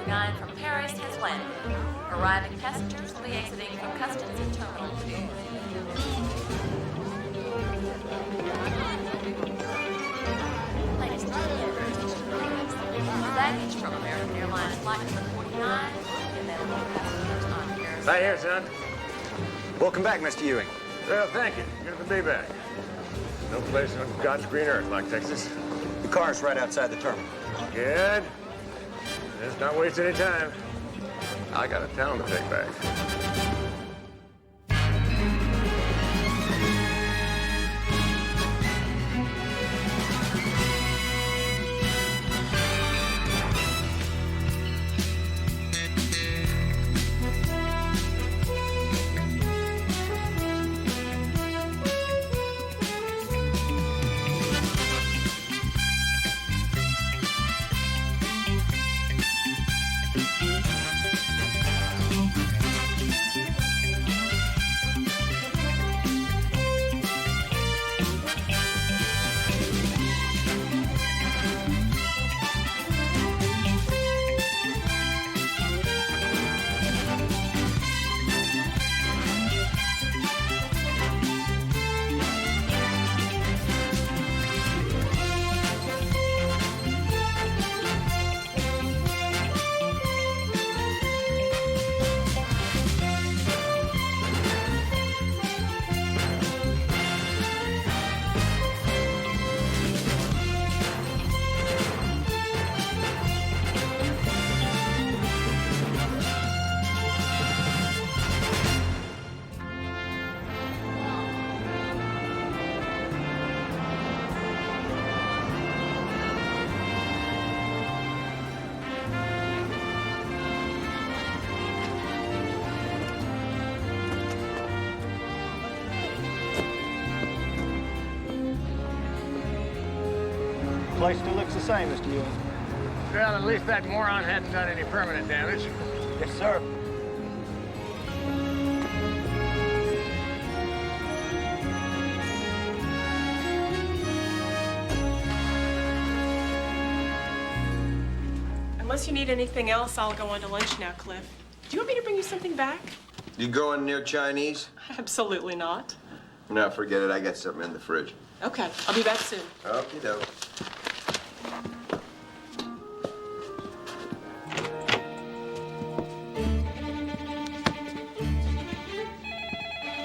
49 from Paris has landed. Arriving passengers will be exiting from customs in Terminal 2. Ladies and gentlemen, attention please. Baggage from American Airlines Flight number 49 available passengers on Paris. Right here, son. Welcome back, Mr. Ewing. Well, thank you. Good to be back. No place on God's green earth like Texas. The car's right outside the terminal. Good. Let's not waste any time. I got a town to take back. Place still looks the same, Mr. Ewing. Well, at least that moron hadn't done any permanent damage. Yes, sir. Unless you need anything else, I'll go on to lunch now, Cliff. Do you want me to bring you something back? You going near Chinese? Absolutely not. No, forget it. I got something in the fridge. Okay, I'll be back soon. Okie doke.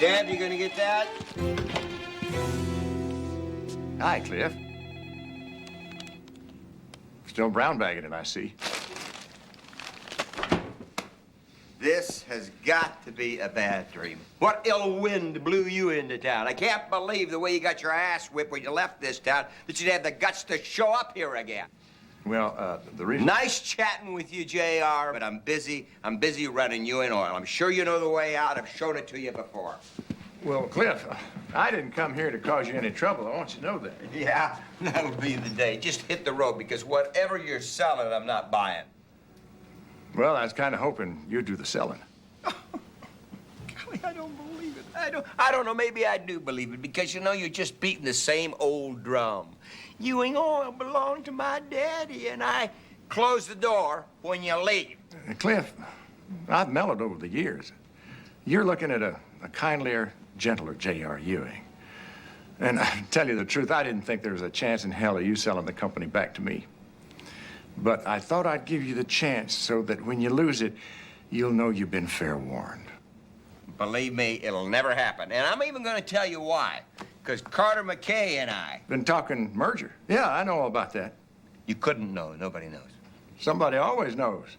Dad, you gonna get that? Hi, Cliff. Still brown bagging it, I see. This has got to be a bad dream. What ill wind blew you into town? I can't believe the way you got your ass whipped when you left this town, that you'd have the guts to show up here again. Well, the reason... Nice chatting with you, JR, but I'm busy. I'm busy running Ewing Oil. I'm sure you know the way out. I've shown it to you before. Well, Cliff, I didn't come here to cause you any trouble. I want you to know that. Yeah, that'll be the day. Just hit the road, because whatever you're selling, I'm not buying. Well, I was kind of hoping you'd do the selling. Golly, I don't believe it. I don't know. Maybe I do believe it, because, you know, you're just beating the same old drum. Ewing Oil belonged to my daddy, and I close the door when you leave. Cliff, I've mellowed over the years. You're looking at a kindlier, gentler J.R. Ewing. And I tell you the truth, I didn't think there was a chance in hell of you selling the company back to me. But I thought I'd give you the chance so that when you lose it, you'll know you've been fair warned. Believe me, it'll never happen. And I'm even going to tell you why. Because Carter McKay and I... Been talking merger. Yeah, I know all about that. You couldn't know. Nobody knows. Somebody always knows.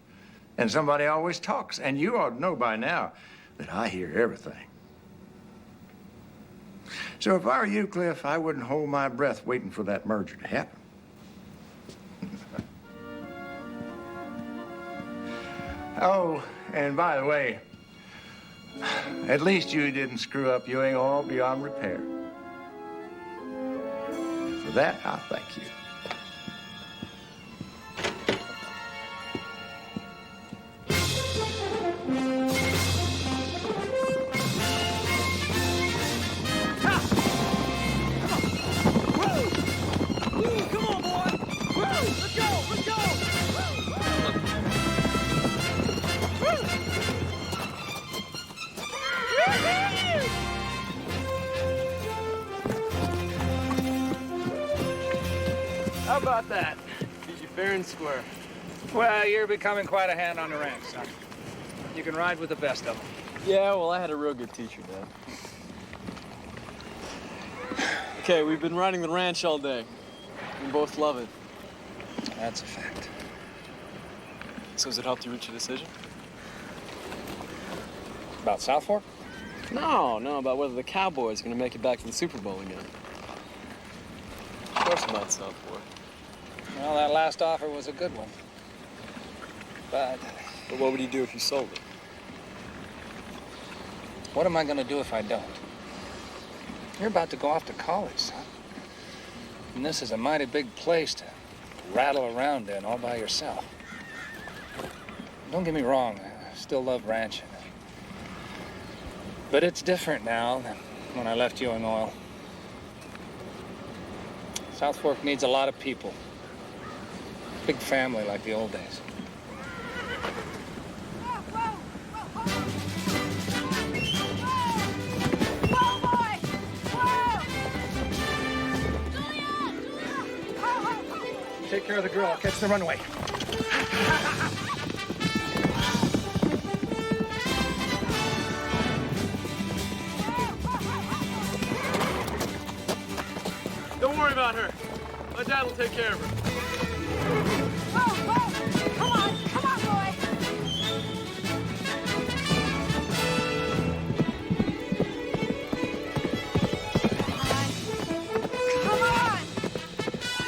And somebody always talks. And you ought to know by now that I hear everything. So if I were you, Cliff, I wouldn't hold my breath waiting for that merger to happen. Oh, and by the way, at least you didn't screw up Ewing Oil beyond repair. For that, I thank you. How about that? Beat you fair and square. Well, you're becoming quite a hand on the ranch, son. You can ride with the best of them. Yeah, well, I had a real good teacher, Dad. Okay, we've been riding the ranch all day. We both love it. That's a fact. So has it helped you reach a decision? About South Fork? No, about whether the Cowboys are going to make it back to the Super Bowl again. Of course about South Fork. Well, that last offer was a good one. But But what would you do if you sold it? what am I going to do if I don't? You're about to go off to college, son. And this is a mighty big place to rattle around in all by yourself. Don't get me wrong, I still love ranching. But it's different now than when I left Ewing Oil. South Fork needs a lot of people. Big family like the old days. Take care of the girl. I'll catch the runway. Don't worry about her. My dad will take care of her. Come on, boy. Come on.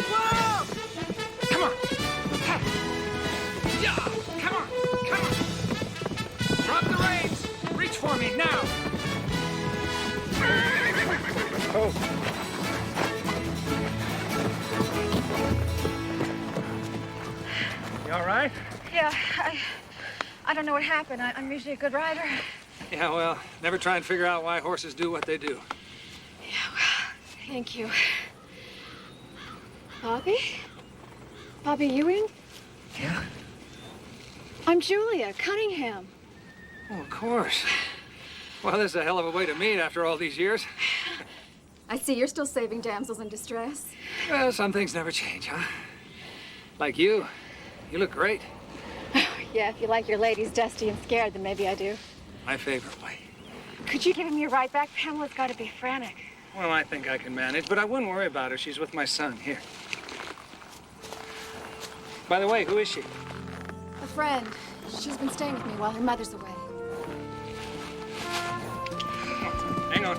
Whoa. Come on. Yeah. Come on. Drop the reins. Reach for me now. Oh. You all right? Yeah, I don't know what happened. I'm usually a good rider. Yeah, well, never try and figure out why horses do what they do. Yeah, well, thank you. Bobby? Bobby Ewing? Yeah? I'm Julia Cunningham. Oh, of course. Well, this is a hell of a way to meet after all these years. I see you're still saving damsels in distress. Well, some things never change, huh? Like you. You look great. Yeah, if you like your ladies dusty and scared, then maybe I do. My favorite way. Could you give him your ride back? Pamela's got to be frantic. Well, I think I can manage, but I wouldn't worry about her. She's with my son. Here. By the way, who is she? A friend. She's been staying with me while her mother's away. Hang on.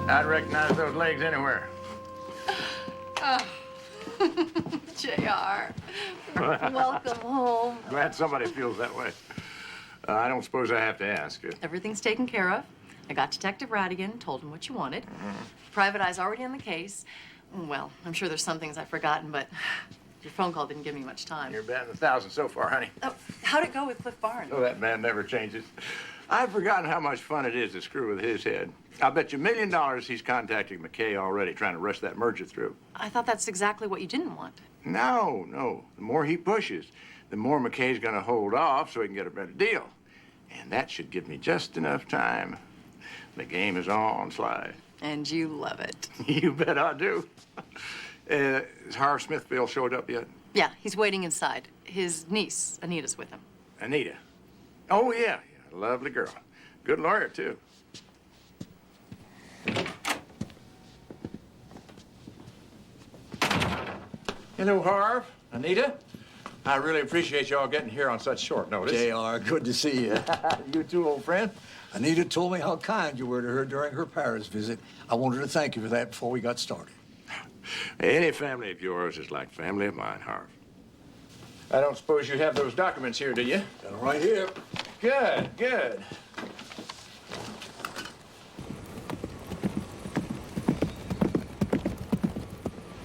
I'd recognize those legs anywhere. JR. Welcome home. Glad somebody feels that way. I don't suppose I have to ask. Everything's taken care of. I got Detective Radigan, told him what you wanted. Private Eye's already on the case. Well, I'm sure there's some things I've forgotten, but your phone call didn't give me much time. You're batting 1,000 so far, honey. Oh, how'd it go with Cliff Barnes? Oh, that man never changes. I've forgotten how much fun it is to screw with his head. I'll bet you $1 million he's contacting McKay already, trying to rush that merger through. I thought that's exactly what you didn't want. No. The more he pushes, the more McKay's gonna hold off so he can get a better deal. And that should give me just enough time. The game is on slide. And you love it. You bet I do. Has Harv Smithville showed up yet? Yeah, he's waiting inside. His niece, Anita's with him. Anita? Oh, yeah. Lovely girl. Good lawyer, too. Hello, Harv. Anita. I really appreciate y'all getting here on such short notice. JR, good to see you. You too, old friend. Anita told me how kind you were to her during her Paris visit. I wanted to thank you for that before we got started. Any family of yours is like family of mine, Harv. I don't suppose you have those documents here, do you? Got 'em right here. Good.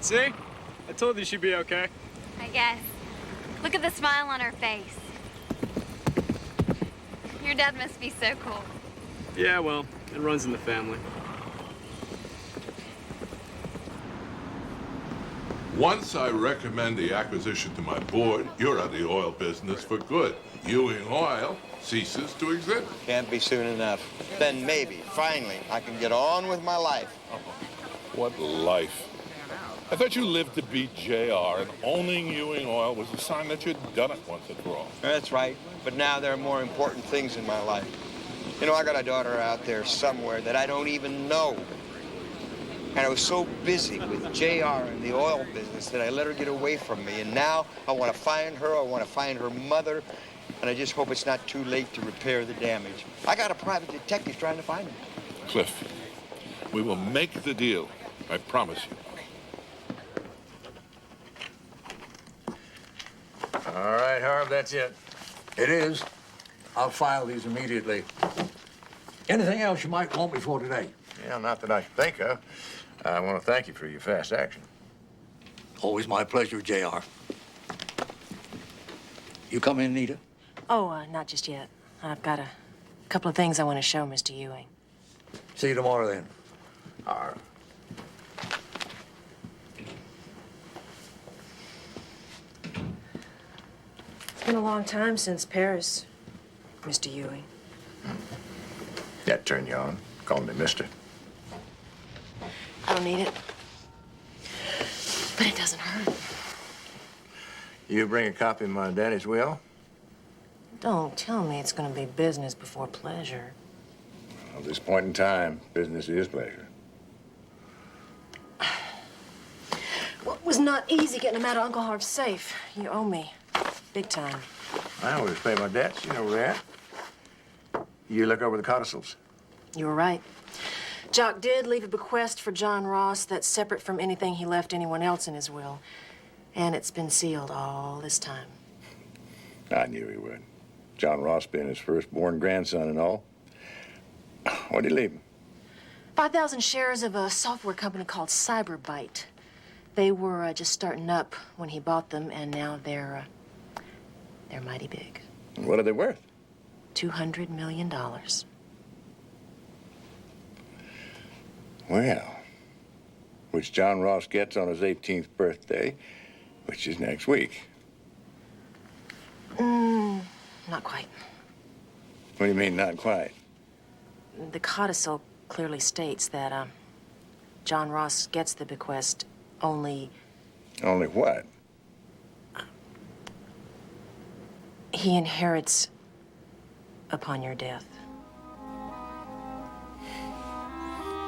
See? I told you she'd be okay. I guess. Look at the smile on her face. Your dad must be so cool. Yeah, well, it runs in the family. Once I recommend the acquisition to my board, you're out of the oil business for good. Ewing Oil ceases to exist. Can't be soon enough. Then maybe, finally, I can get on with my life. What life? I thought you lived to beat JR, and owning Ewing Oil was a sign that you'd done it once and for all. That's right. But now there are more important things in my life. You know, I got a daughter out there somewhere that I don't even know. And I was so busy with JR and the oil business that I let her get away from me. And now I want to find her, I want to find her mother, and I just hope it's not too late to repair the damage. I got a private detective trying to find her. Cliff, we will make the deal. I promise you. All right, Harv, that's it. It is. I'll file these immediately. Anything else you might want me for today? Yeah, not that I can think of. I want to thank you for your fast action. Always my pleasure, JR. You come in, Nita? Oh, not just yet. I've got a couple of things I want to show Mr. Ewing. See you tomorrow, then. Harv. It's been a long time since Paris, Mr. Ewing. That turned you on, calling me mister. I don't need it. But it doesn't hurt. You bring a copy of my daddy's will? Don't tell me it's going to be business before pleasure. At this point in time, business is pleasure. Well, it was not easy getting him out of Uncle Harv's safe. You owe me. Big time. I always pay my debts, you know that. You look over the codicils. You were right. Jock did leave a bequest for John Ross that's separate from anything he left anyone else in his will. And it's been sealed all this time. I knew he would. John Ross being his firstborn grandson and all. What'd he leave him? 5,000 shares of a software company called Cyberbyte. They were just starting up when he bought them, and now they're mighty big. What are they worth? $200 million. Well, which John Ross gets on his 18th birthday, which is next week. Not quite. What do you mean, not quite? The codicil clearly states that John Ross gets the bequest only... Only what? He inherits upon your death.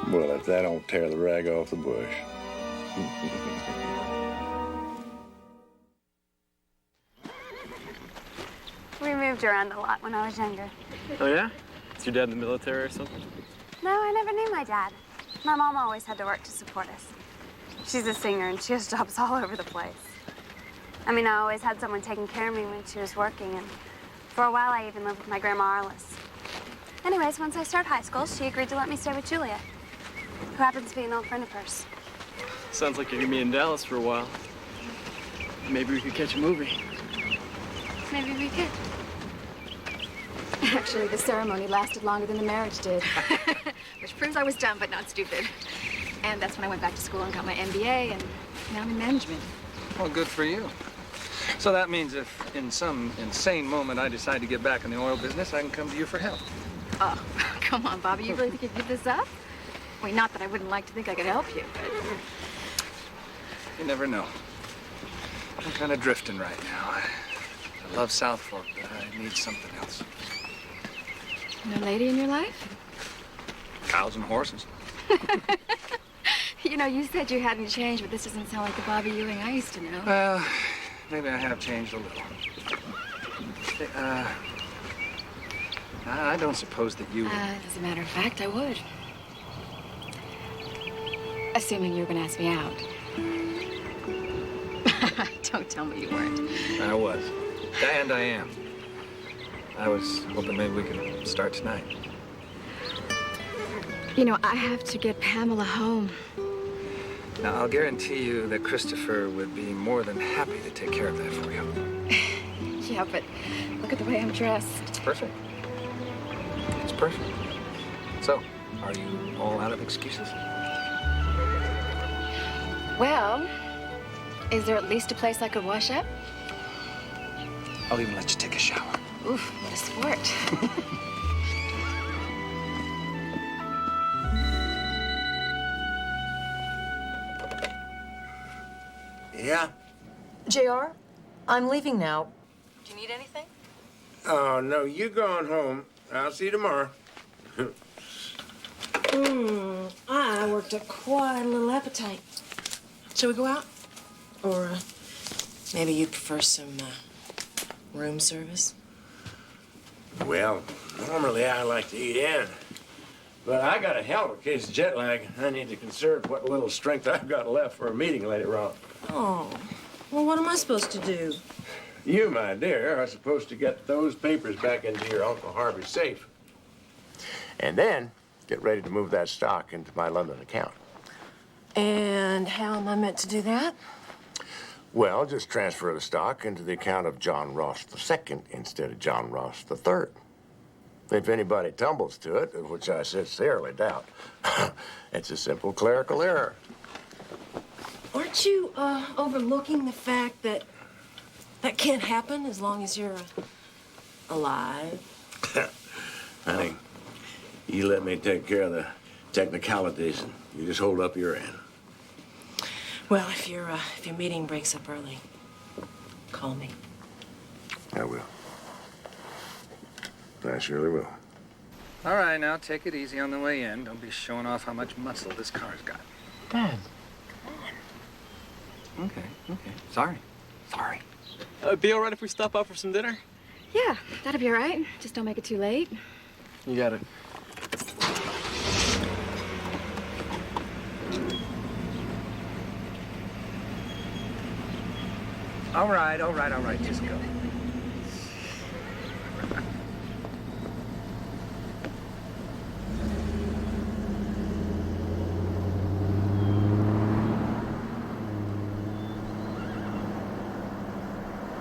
Well, if that don't tear the rag off the bush. We moved around a lot when I was younger. Oh, yeah? Is your dad in the military or something? No, I never knew my dad. My mom always had to work to support us. She's a singer, and she has jobs all over the place. I mean, I always had someone taking care of me when she was working, and for a while, I even lived with my grandma Arliss. Anyways, once I started high school, she agreed to let me stay with Juliet, who happens to be an old friend of hers. Sounds like you're gonna be in Dallas for a while. Maybe we could catch a movie. Maybe we could. Actually, the ceremony lasted longer than the marriage did. Which proves I was dumb, but not stupid. And that's when I went back to school and got my MBA, and now I'm in management. Well, good for you. So that means if in some insane moment I decide to get back in the oil business, I can come to you for help. Oh, come on, Bobby. You really think you'd give this up? Wait, not that I wouldn't like to think I could help you, but... You never know. I'm kind of drifting right now. I love South Fork, but I need something else. No lady in your life? Cows and horses. You know, you said you hadn't changed, but this doesn't sound like the Bobby Ewing I used to know. Well, maybe I have changed a little. I don't suppose that you... As a matter of fact, I would. Assuming you were going to ask me out. Don't tell me you weren't. I was. And I am. I was hoping maybe we could start tonight. You know, I have to get Pamela home. Now, I'll guarantee you that Christopher would be more than happy to take care of that for you. Yeah, but look at the way I'm dressed. It's perfect. It's perfect. So, are you all out of excuses? Well, Is there at least a place I could wash up? I'll even let you take a shower. Oof, what a sport. Yeah? JR, I'm leaving now. Do you need anything? Oh, no, you going home. I'll see you tomorrow. I worked up quite a little appetite. Shall we go out? Or maybe you'd prefer some room service? Well, normally I like to eat in. But I got a hell of a case of jet lag. I need to conserve what little strength I've got left for a meeting later on. Oh, well, what am I supposed to do? You, my dear, are supposed to get those papers back into your Uncle Harvey's safe. And then get ready to move that stock into my London account. And how am I meant to do that? Well, just transfer the stock into the account of John Ross II instead of John Ross III. If anybody tumbles to it, which I sincerely doubt, it's a simple clerical error. Aren't you overlooking the fact that that can't happen as long as you're alive? Honey, you let me take care of the technicalities, and you just hold up your end. Well, if your meeting breaks up early, call me. I will. I surely will. All right, now take it easy on the way in. Don't be showing off how much muscle this car's got. Dad. Okay. Sorry. Be all right if we stop out for some dinner? Yeah, that'll be all right. Just don't make it too late. You got it. All right. Just go.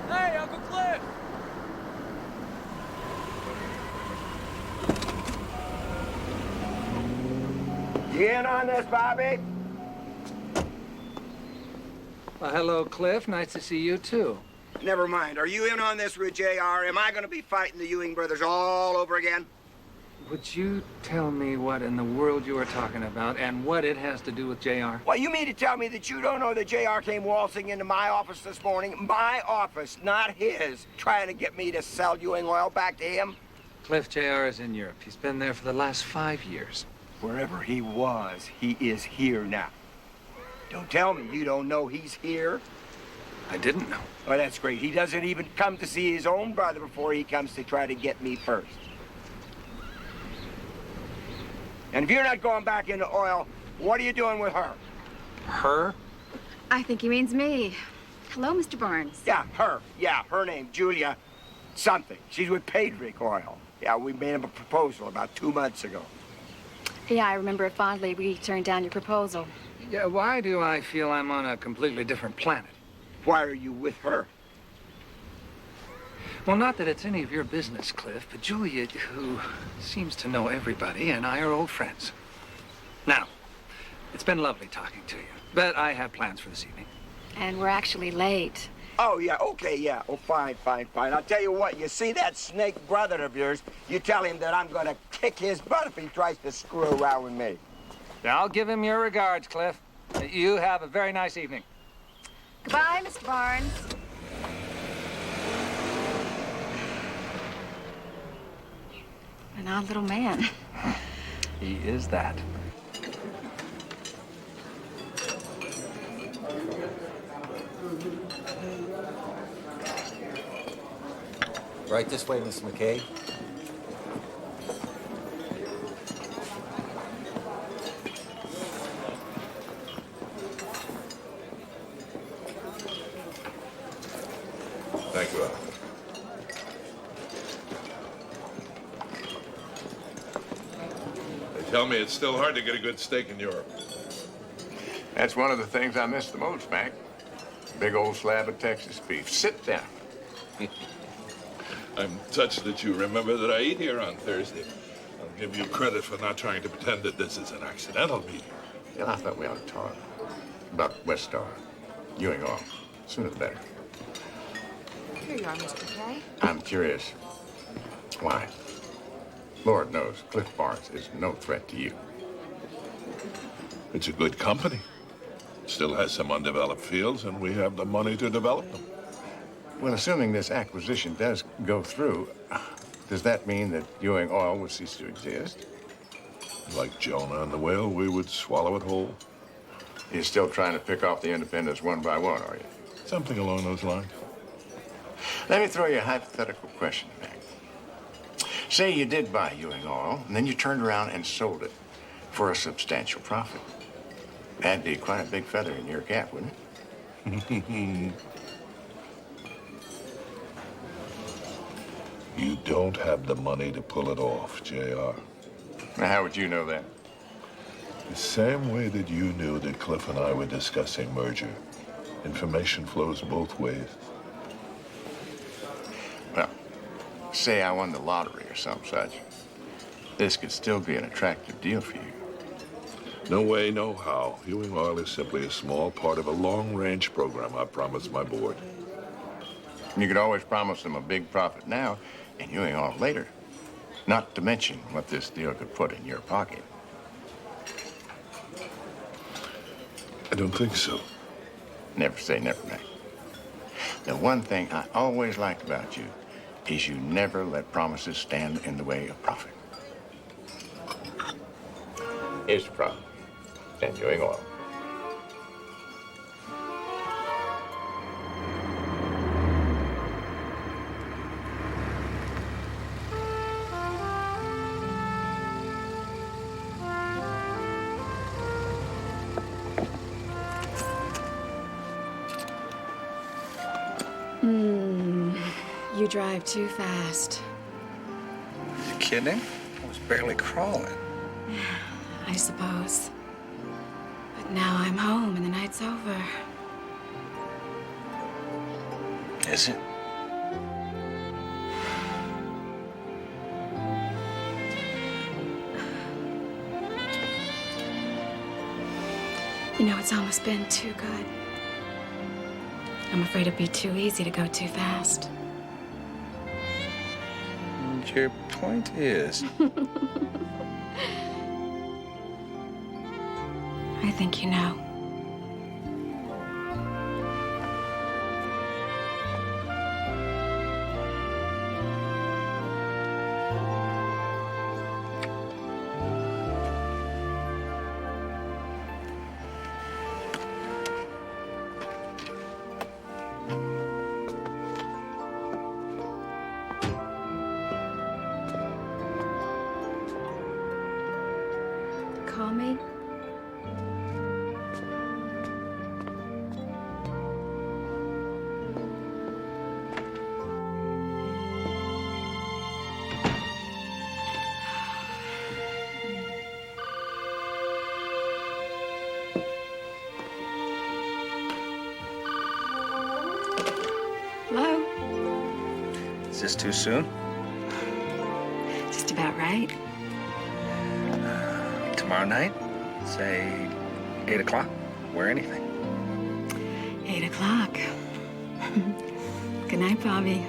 Hey, Uncle Cliff! You in on this, Bobby? Well, hello, Cliff. Nice to see you, too. Never mind. Are you in on this with JR? Am I going to be fighting the Ewing brothers all over again? Would you tell me what in the world you were talking about and what it has to do with JR? Well, you mean to tell me that you don't know that JR came waltzing into my office this morning? My office, not his, trying to get me to sell Ewing Oil back to him? Cliff, JR is in Europe. He's been there for the last 5 years. Wherever he was, he is here now. Don't tell me you don't know he's here. I didn't know. Oh, that's great. He doesn't even come to see his own brother before he comes to try to get me first. And if you're not going back into oil, what are you doing with her? Her? I think he means me. Hello, Mr. Barnes. Yeah, her. Yeah, her name, Julia something. She's with Patrick Oil. Yeah, we made him a proposal about 2 months ago. Yeah, I remember it fondly. We turned down your proposal. Yeah, why do I feel I'm on a completely different planet? Why are you with her? Well, not that it's any of your business, Cliff, but Julia, who seems to know everybody, and I are old friends. Now, it's been lovely talking to you, but I have plans for this evening. And we're actually late. Oh, yeah, okay, yeah. Oh, fine. I'll tell you what, you see that snake brother of yours, you tell him that I'm gonna kick his butt if he tries to screw around with me. Yeah, I'll give him your regards, Cliff. You have a very nice evening. Goodbye, Mr. Barnes. An odd little man. He is that. Right this way, Miss McKay. Thank you, Al. They tell me it's still hard to get a good steak in Europe. That's one of the things I miss the most, Mac. Big old slab of Texas beef. Sit down. I'm touched that you remember that I eat here on Thursday. I'll give you credit for not trying to pretend that this is an accidental meeting. Yeah, I thought we ought to talk about West Star. Ewing Oil. Sooner the better. Here you are, Mr. K. I'm curious. Why? Lord knows, Cliff Barnes is no threat to you. It's a good company. Still has some undeveloped fields, and we have the money to develop them. Well, assuming this acquisition does go through, does that mean that Ewing Oil will cease to exist? Like Jonah and the whale, we would swallow it whole. You're still trying to pick off the independents one by one, are you? Something along those lines. Let me throw you a hypothetical question back. Say you did buy Ewing Oil, and then you turned around and sold it for a substantial profit. That'd be quite a big feather in your cap, wouldn't it? You don't have the money to pull it off, JR. Now, how would you know that? The same way that you knew that Cliff and I were discussing merger. Information flows both ways. Well, say I won the lottery or some such. This could still be an attractive deal for you. No way, no how. Ewing Oil is simply a small part of a long-range program I promised my board. You could always promise them a big profit now and Ewing Oil later. Not to mention what this deal could put in your pocket. I don't think so. Never say never, Mac. The one thing I always liked about you is you never let promises stand in the way of profit. Here's the profit. And Ewing Oil. You drive too fast. You kidding? I was barely crawling. I suppose. But now I'm home and the night's over. Is it? You know, it's almost been too good. I'm afraid it'd be too easy to go too fast. And your point is? I think you know. Call me. Hello? Is this too soon? Just about right. Tomorrow night? Say 8 o'clock? Wear anything. 8 o'clock. Good night, Bobby.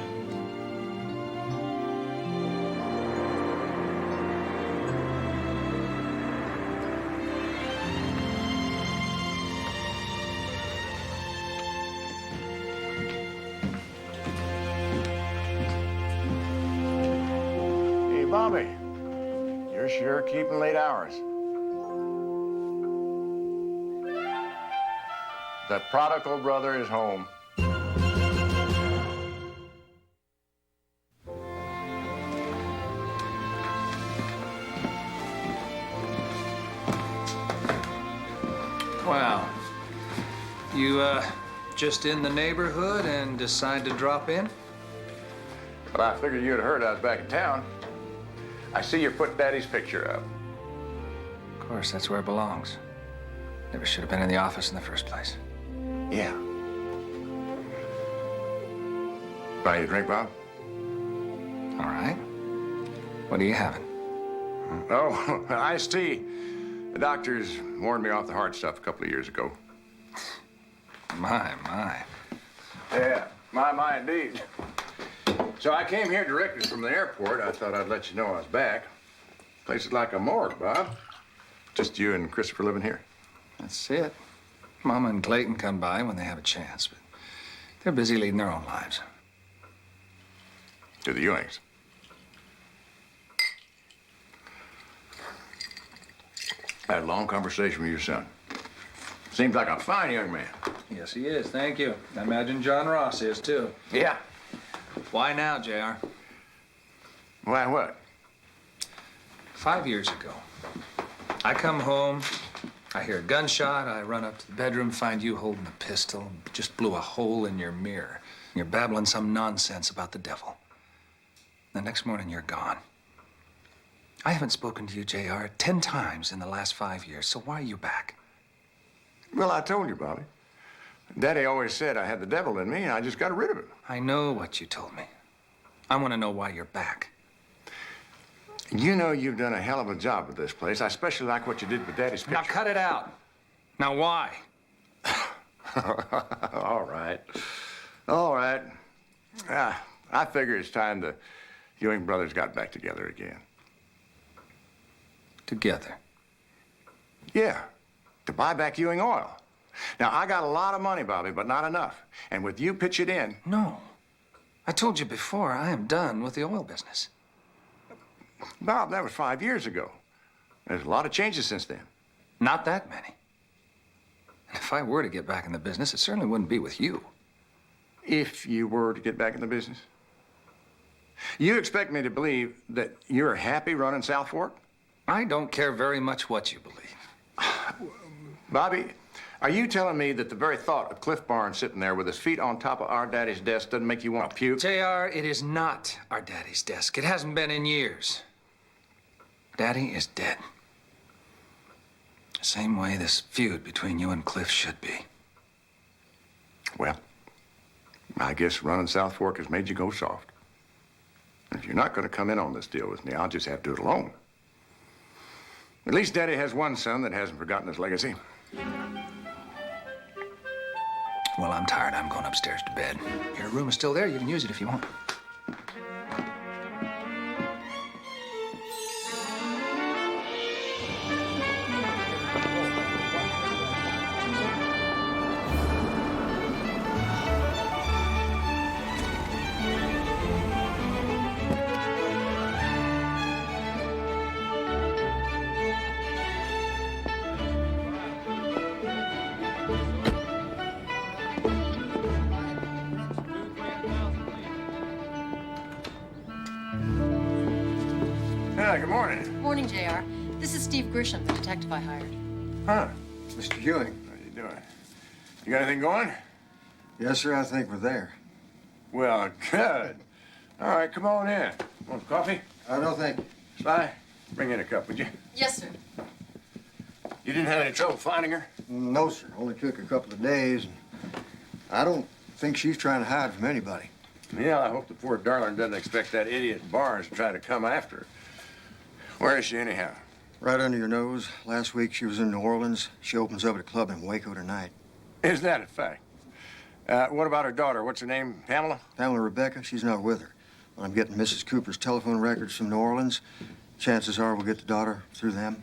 Hey, Bobby. You're sure keeping late hours. The prodigal brother is home. Wow. You, just in the neighborhood and decide to drop in? Well, I figured you'd heard I was back in town. I see you put Daddy's picture up. Of course, that's where it belongs. Never should have been in the office in the first place. Yeah. Buy you a drink, Bob? All right. What are you having? Oh, iced tea. The doctors warned me off the hard stuff a couple of years ago. My, my. Yeah, my indeed. So I came here directly from the airport. I thought I'd let you know I was back. Place is like a morgue, Bob. Just you and Christopher living here? That's it. Mama and Clayton come by when they have a chance, but they're busy leading their own lives. To the Ewings. I had a long conversation with your son. Seems like a fine young man. Yes, he is. Thank you. I imagine John Ross is, too. Yeah. Why now, JR? Why what? 5 years ago, I come home, I hear a gunshot, I run up to the bedroom, find you holding a pistol, just blew a hole in your mirror. You're babbling some nonsense about the devil. The next morning, you're gone. I haven't spoken to you, JR, 10 times in the last 5 years, so why are you back? Well, I told you, Bobby. Daddy always said I had the devil in me, and I just got rid of it. I know what you told me. I want to know why you're back. You know you've done a hell of a job with this place. I especially like what you did with Daddy's picture. Now cut it out. Now why? All right. All right. I figure it's time the Ewing brothers got back together again. Together? Yeah. To buy back Ewing Oil. Now, I got a lot of money, Bobby, but not enough. And with you pitch it in... No. I told you before, I am done with the oil business. Bob, that was 5 years ago. There's a lot of changes since then. Not that many. And if I were to get back in the business, it certainly wouldn't be with you. If you were to get back in the business? You expect me to believe that you're happy running South Fork? I don't care very much what you believe. Bobby, are you telling me that the very thought of Cliff Barnes sitting there with his feet on top of our daddy's desk doesn't make you want to puke? JR, it is not our daddy's desk. It hasn't been in years. Daddy is dead. The same way this feud between you and Cliff should be. Well, I guess running South Fork has made you go soft. If you're not going to come in on this deal with me, I'll just have to do it alone. At least Daddy has one son that hasn't forgotten his legacy. Well, I'm tired. I'm going upstairs to bed. Your room is still there. You can use it if you want. Good morning. Morning, JR. This is Steve Grisham, the detective I hired. Huh. Mr. Ewing. How you doing? You got anything going? Yes, sir, I think we're there. Well, good. All right, come on in. Want coffee? No, thank you. Sly, bring in a cup, would you? Yes, sir. You didn't have any trouble finding her? No, sir. Only took a couple of days. And I don't think she's trying to hide from anybody. Yeah, I hope the poor darling doesn't expect that idiot Barnes to try to come after her. Where is she anyhow? Right under your nose. Last week she was in New Orleans. She opens up at a club in Waco tonight. Is that a fact? What about her daughter? What's her name? Pamela? Pamela Rebecca, she's not with her. When I'm getting Mrs. Cooper's telephone records from New Orleans, chances are we'll get the daughter through them.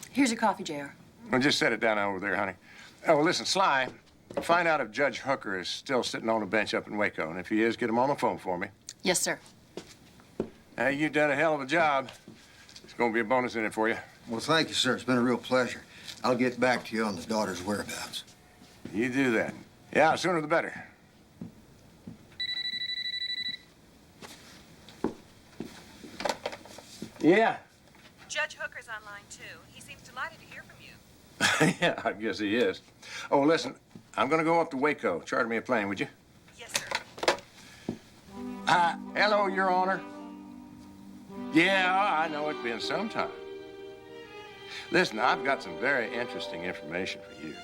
Here's your coffee, JR. Well, just set it down over there, honey. Oh, well, listen, Sly, find out if Judge Hooker is still sitting on a bench up in Waco. And if he is, get him on the phone for me. Yes, sir. You've done a hell of a job. There's going to be a bonus in it for you. Well, thank you, sir. It's been a real pleasure. I'll get back to you on the daughter's whereabouts. You do that. Yeah, sooner the better. Yeah. Judge Hooker's online, too. He seems delighted to hear from you. Yeah, I guess he is. Oh, listen, I'm going to go up to Waco. Charter me a plane, would you? Yes, sir. Hello, Your Honor. Yeah, I know it's been some time. Listen, I've got some very interesting information for you.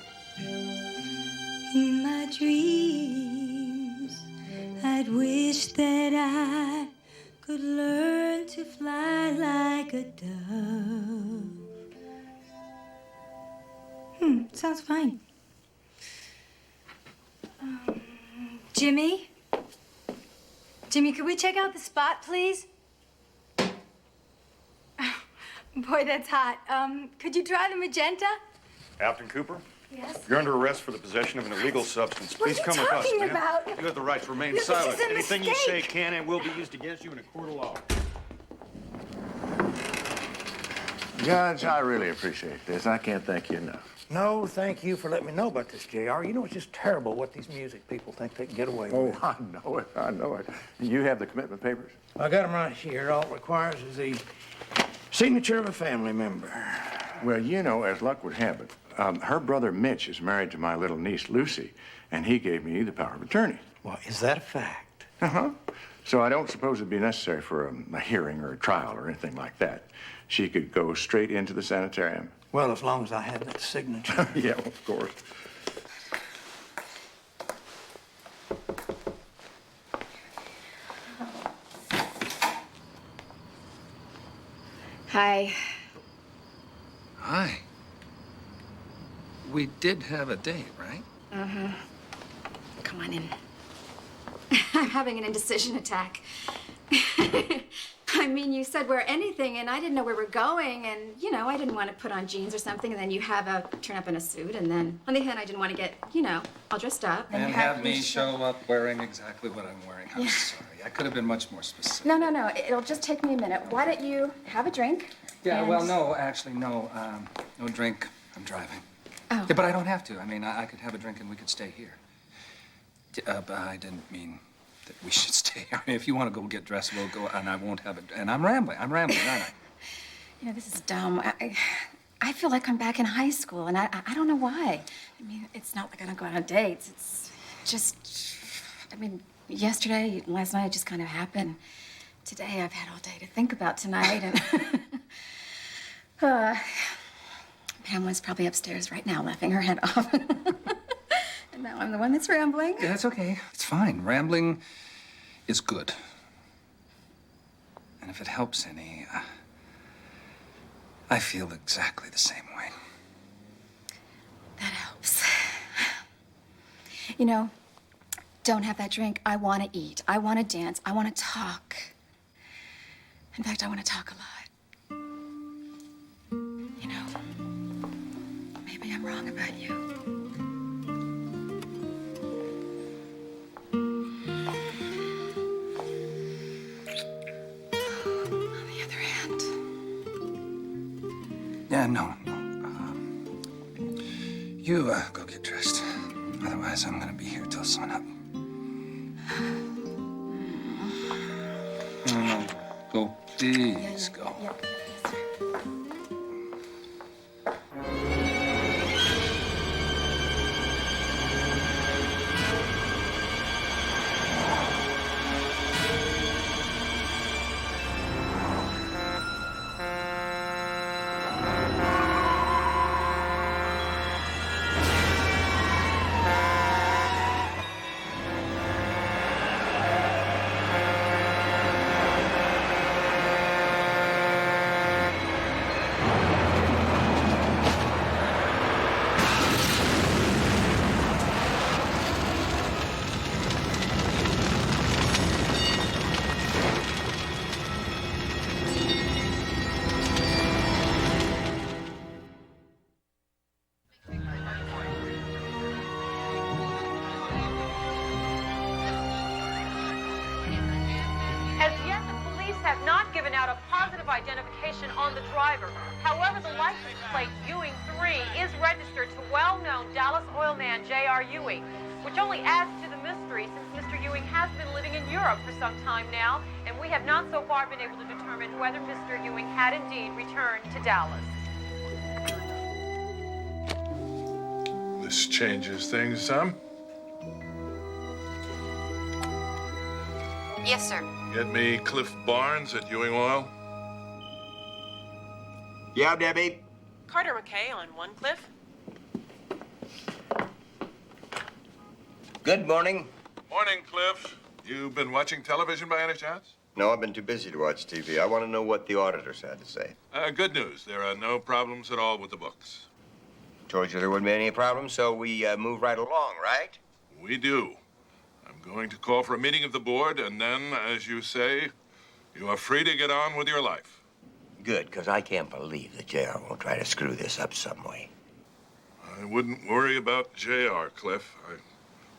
In my dreams, I'd wish that I could learn to fly like a dove. Sounds fine. Jimmy? Jimmy, could we check out the spot, please? Boy, that's hot. Could you try the magenta? Captain Cooper? Yes? You're under arrest for the possession of an illegal substance. Please come with us, talking ma'am. about? You have the right to remain This is silent. a Anything you say mistake. can and will be used against you in a court of law. Judge, I really appreciate this. I can't thank you enough. No, thank you for letting me know about this, JR. You know, it's just terrible what these music people think they can get away with. Oh, I know it. I know it. You have the commitment papers? I got them right here. All it requires is the signature of a family member. Well, you know, as luck would have it, her brother Mitch is married to my little niece Lucy, and he gave me the power of attorney. Well, is that a fact? Uh-huh. So I don't suppose it'd be necessary for a hearing or a trial or anything like that. She could go straight into the sanitarium. Well, as long as I have that signature. Yeah, of course. Hi. Hi. We did have a date, right? Uh-huh. Come on in. I'm having an indecision attack. I mean, you said wear anything, and I didn't know where we're going, and, you know, I didn't want to put on jeans or something, and then you turn up in a suit, and then, on the other hand, I didn't want to get, you know, all dressed up. And have me show up wearing exactly what I'm wearing. I'm sorry. I could have been much more specific. No. It'll just take me a minute. Why don't you have a drink? Yeah, and- well, no, actually, no. No drink. I'm driving. Oh. Yeah, but I don't have to. I mean, I could have a drink and we could stay here. But I didn't mean that we should stay here. I mean, if you want to go get dressed, we'll go, and I won't have it. And I'm rambling, aren't I? You know, this is dumb. I feel like I'm back in high school, and I don't know why. I mean, it's not like I don't go out on dates. It's just, I mean, last night, it just kind of happened. Today, I've had all day to think about tonight, and Pamela's probably upstairs right now laughing her head off. And now I'm the one that's rambling. Yeah, that's okay. It's fine. Rambling is good. And if it helps any, I feel exactly the same way. That helps. You know, don't have that drink. I want to eat. I want to dance. I want to talk. In fact, I want to talk a lot. You know, maybe I'm wrong about you. On the other hand, Yeah, no. You go get dressed. Otherwise, I'm gonna be here till sunup. No. Go, please go. As yet, the police have not given out a positive identification on the driver. However, the license plate Ewing 3 is registered to well-known Dallas oil man J.R. Ewing, which only adds to the mystery since Mr. Ewing has been living in Europe for some time now, and we have not so far been able to determine whether Mr. Ewing had indeed returned to Dallas. This changes things some. Yes, sir. Get me Cliff Barnes at Ewing Oil. Yeah, Debbie. Carter McKay on one, Cliff. Good morning. Morning, Cliff. You been watching television by any chance? No, I've been too busy to watch TV. I want to know what the auditors had to say. Good news. There are no problems at all with the books. Told you there wouldn't be any problems, so we move right along, right? We do. I'm going to call for a meeting of the board, and then, as you say, you are free to get on with your life. Good, because I can't believe that JR won't try to screw this up some way. I wouldn't worry about JR, Cliff. I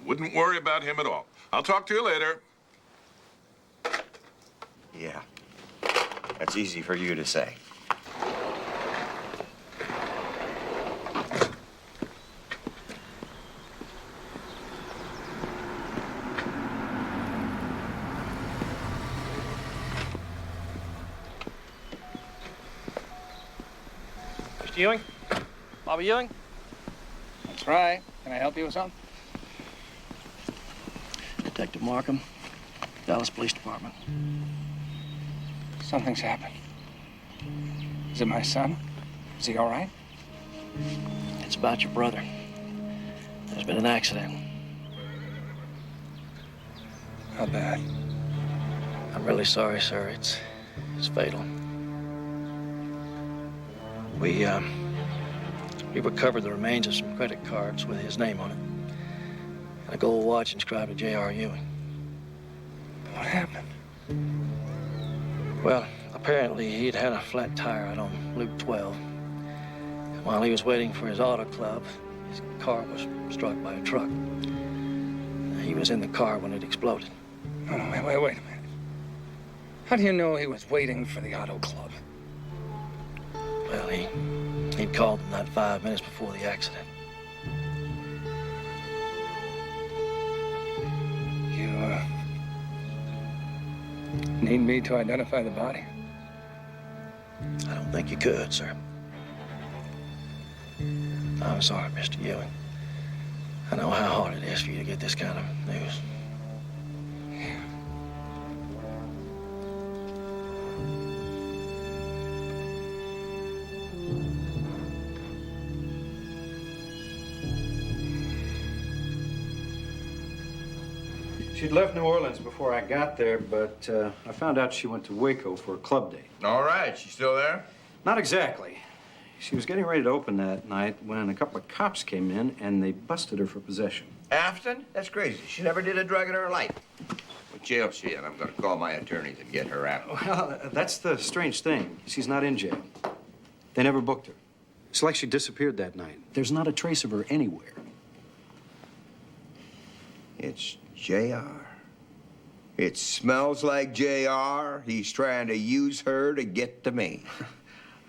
wouldn't worry about him at all. I'll talk to you later. Yeah, that's easy for you to say. Mr. Ewing? Bobby Ewing? That's right. Can I help you with something? Detective Markham, Dallas Police Department. Something's happened. Is it my son? Is he all right? It's about your brother. There's been an accident. How bad? I'm really sorry, sir. It's fatal. We recovered the remains of some credit cards with his name on it. And a gold watch inscribed to J.R. Ewing. What happened? Well, apparently he'd had a flat tire out on Loop 12. And while he was waiting for his auto club, his car was struck by a truck. He was in the car when it exploded. No, wait a minute. How do you know he was waiting for the auto club? Well, he'd called them not 5 minutes before the accident. You, need me to identify the body? I don't think you could, sir. I'm sorry, Mr. Ewing. I know how hard it is for you to get this kind of news. She'd left New Orleans before I got there, but I found out she went to Waco for a club date. All right, she's still there? Not exactly. She was getting ready to open that night when a couple of cops came in and they busted her for possession. Afton? That's crazy. She never did a drug in her life. What jail she in? I'm going to call my attorneys and get her out. Well, that's the strange thing. She's not in jail. They never booked her. It's like she disappeared that night. There's not a trace of her anywhere. It's JR. It smells like JR. He's trying to use her to get to me.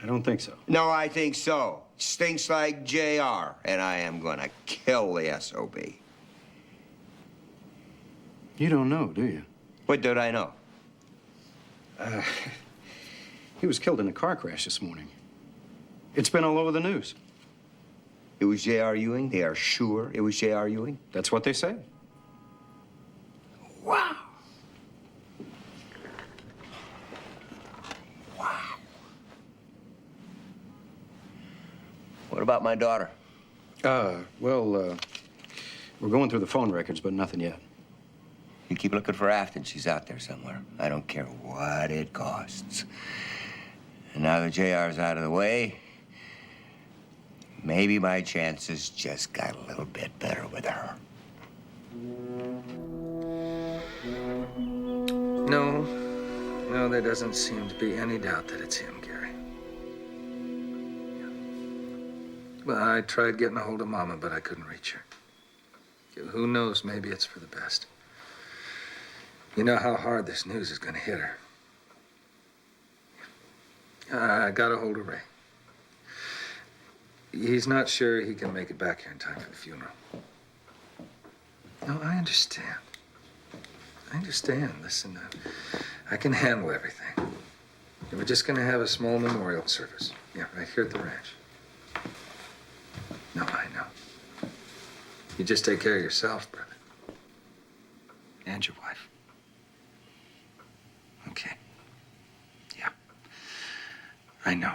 I don't think so. No, I think so. Stinks like JR, and I am gonna kill the SOB. You don't know, do you? What did I know? He was killed in a car crash this morning. It's been all over the news. It was J.R. Ewing? They are sure it was J.R. Ewing? That's what they say. Wow. Wow. What about my daughter? We're going through the phone records, but nothing yet. You keep looking for Afton. She's out there somewhere. I don't care what it costs. And now that JR's out of the way, maybe my chances just got a little bit better with her. No, there doesn't seem to be any doubt that it's him, Gary. Well, I tried getting a hold of Mama, but I couldn't reach her. Who knows, maybe it's for the best. You know how hard this news is gonna hit her. I got a hold of Ray. He's not sure he can make it back here in time for the funeral. No, I understand. Listen, I can handle everything. We're just gonna have a small memorial service. Yeah, right here at the ranch. No, I know. You just take care of yourself, brother. And your wife. Okay. Yeah. I know.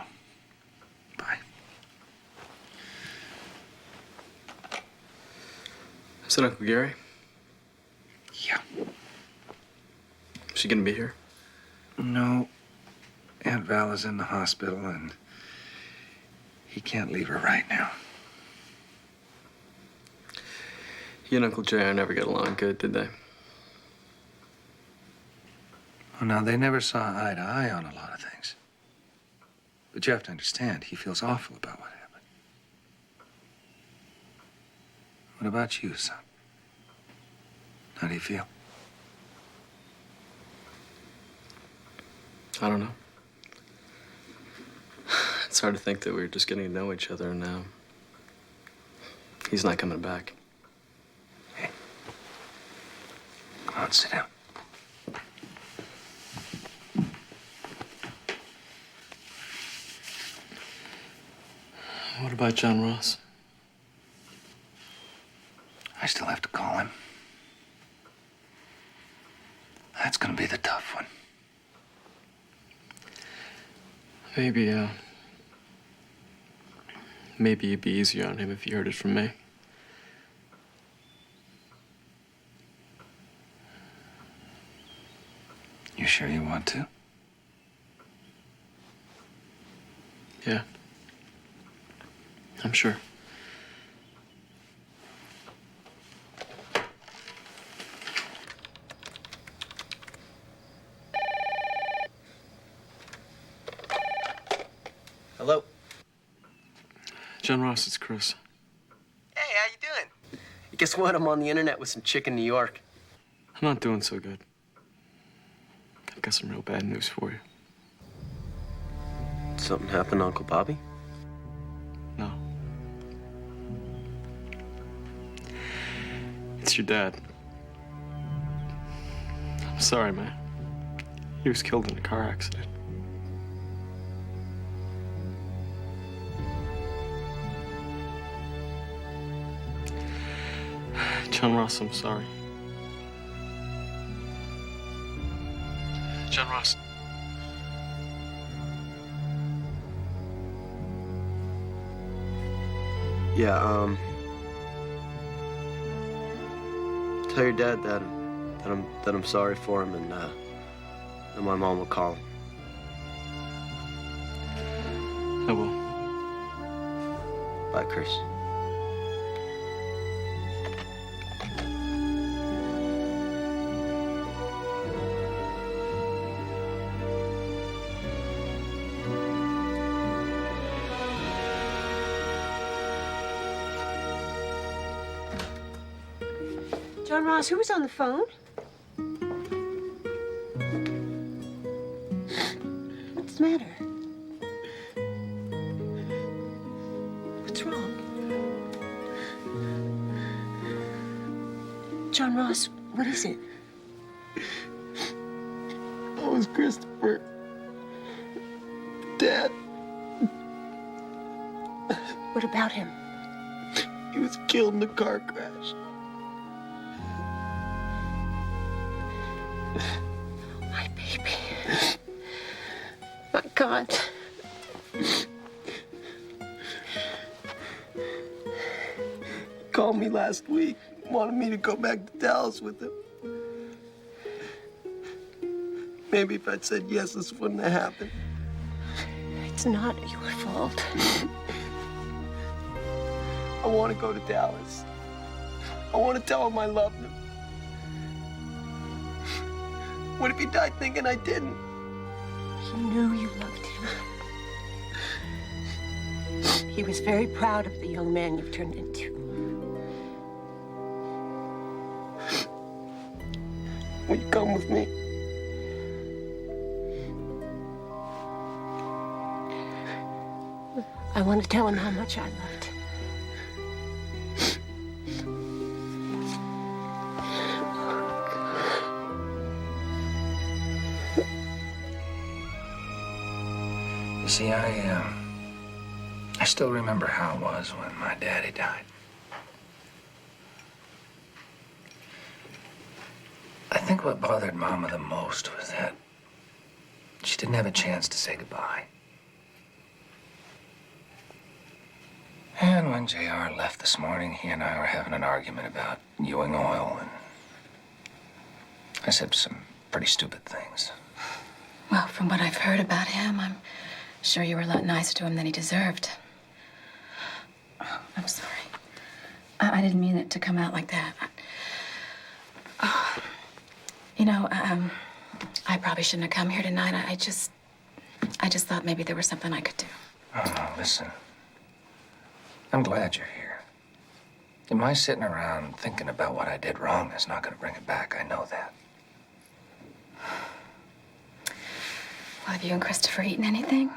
Bye. Is that Uncle Gary? Yeah. Is she gonna be here? No. Aunt Val is in the hospital, and he can't leave her right now. He and Uncle JR never got along good, did they? Well, now, they never saw eye to eye on a lot of things. But you have to understand, he feels awful about what happened. What about you, son? How do you feel? I don't know. It's hard to think that we were just getting to know each other, and now he's not coming back. Hey. Come on, sit down. What about John Ross? I still have to call him. That's gonna be the tough one. Maybe it'd be easier on him if he heard it from me. You sure you want to? Yeah. I'm sure. Hello? John Ross, it's Chris. Hey, how you doing? Guess what? I'm on the internet with some chick in New York. I'm not doing so good. I've got some real bad news for you. Something happened to Uncle Bobby? No. It's your dad. I'm sorry, man. He was killed in a car accident. John Ross, I'm sorry. John Ross. Yeah, tell your dad that I'm sorry for him, and my mom will call him. I will. Bye, Chris. John Ross, who was on the phone? What's the matter? What's wrong? John Ross, what is it? That was Christopher. Dad. What about him? He was killed in a car crash. My baby. My God. He called me last week, wanted me to go back to Dallas with him. Maybe if I'd said yes, this wouldn't have happened. It's not your fault. I want to go to Dallas. I want to tell him I loved him. What if he died thinking I didn't? He knew you loved him. He was very proud of the young man you've turned into. Will you come with me? I want to tell him how much I loved him. You see, I still remember how it was when my daddy died. I think what bothered Mama the most was that she didn't have a chance to say goodbye. And when JR left this morning, he and I were having an argument about Ewing Oil, and I said some pretty stupid things. Well, from what I've heard about him, I'm sure you were a lot nicer to him than he deserved. I'm sorry. I didn't mean it to come out like that. You know, I probably shouldn't have come here tonight. I just thought maybe there was something I could do. Oh, no, listen. I'm glad you're here. My sitting around thinking about what I did wrong is not going to bring it back. I know that. Well, have you and Christopher eaten anything?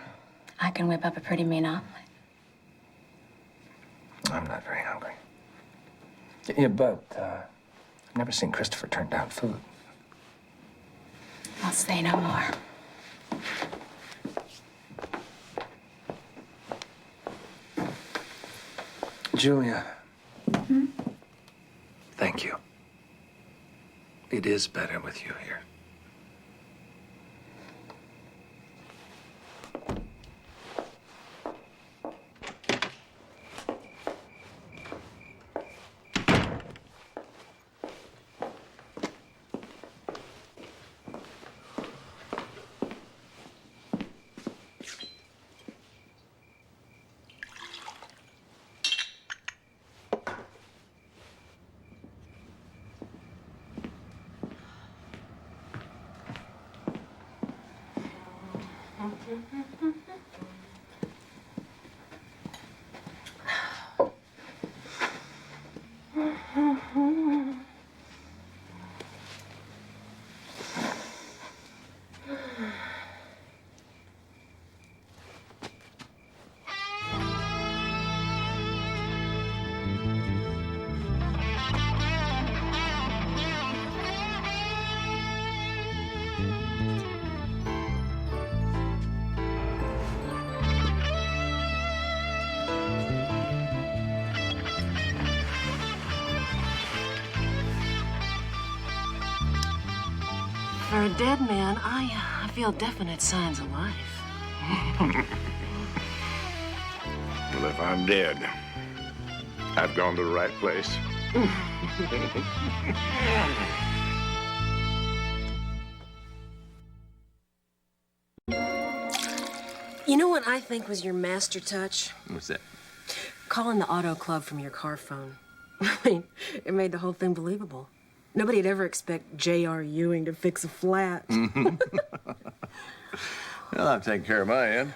I can whip up a pretty mean omelet. I'm not very hungry. Yeah, but I've never seen Christopher turn down food. I'll say no more. Julia. Thank you. It is better with you here. For a dead man, I feel definite signs of life. Well, if I'm dead, I've gone to the right place. You know what I think was your master touch? What's that? Calling the auto club from your car phone. I mean, it made the whole thing believable. Nobody'd ever expect J.R. Ewing to fix a flat. Well, I've taken care of my end.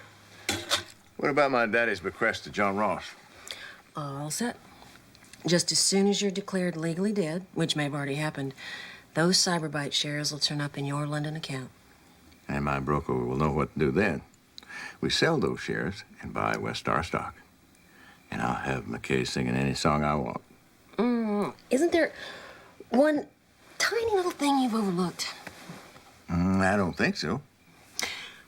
What about my daddy's bequest to John Ross? All set. Just as soon as you're declared legally dead, which may have already happened, those Cyberbite shares will turn up in your London account. And my broker will know what to do then. We sell those shares and buy West Star stock. And I'll have McKay singing any song I want. Isn't there one tiny little thing you've overlooked? I don't think so.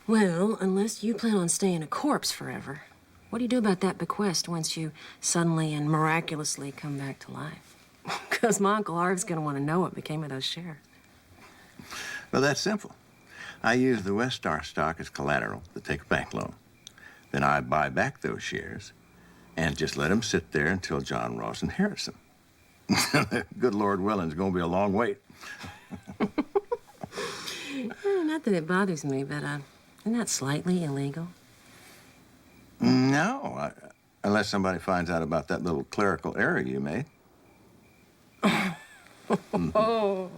Well, unless you plan on staying a corpse forever, what do you do about that bequest once you suddenly and miraculously come back to life? Because my Uncle Harv's going to want to know what became of those shares. Well, that's simple. I use the West Star stock as collateral to take a bank loan. Then I buy back those shares and just let them sit there until John Ross inherits them. Good Lord willing, it's going to be a long wait. Not that it bothers me, but isn't that slightly illegal? No, unless somebody finds out about that little clerical error you made. Oh.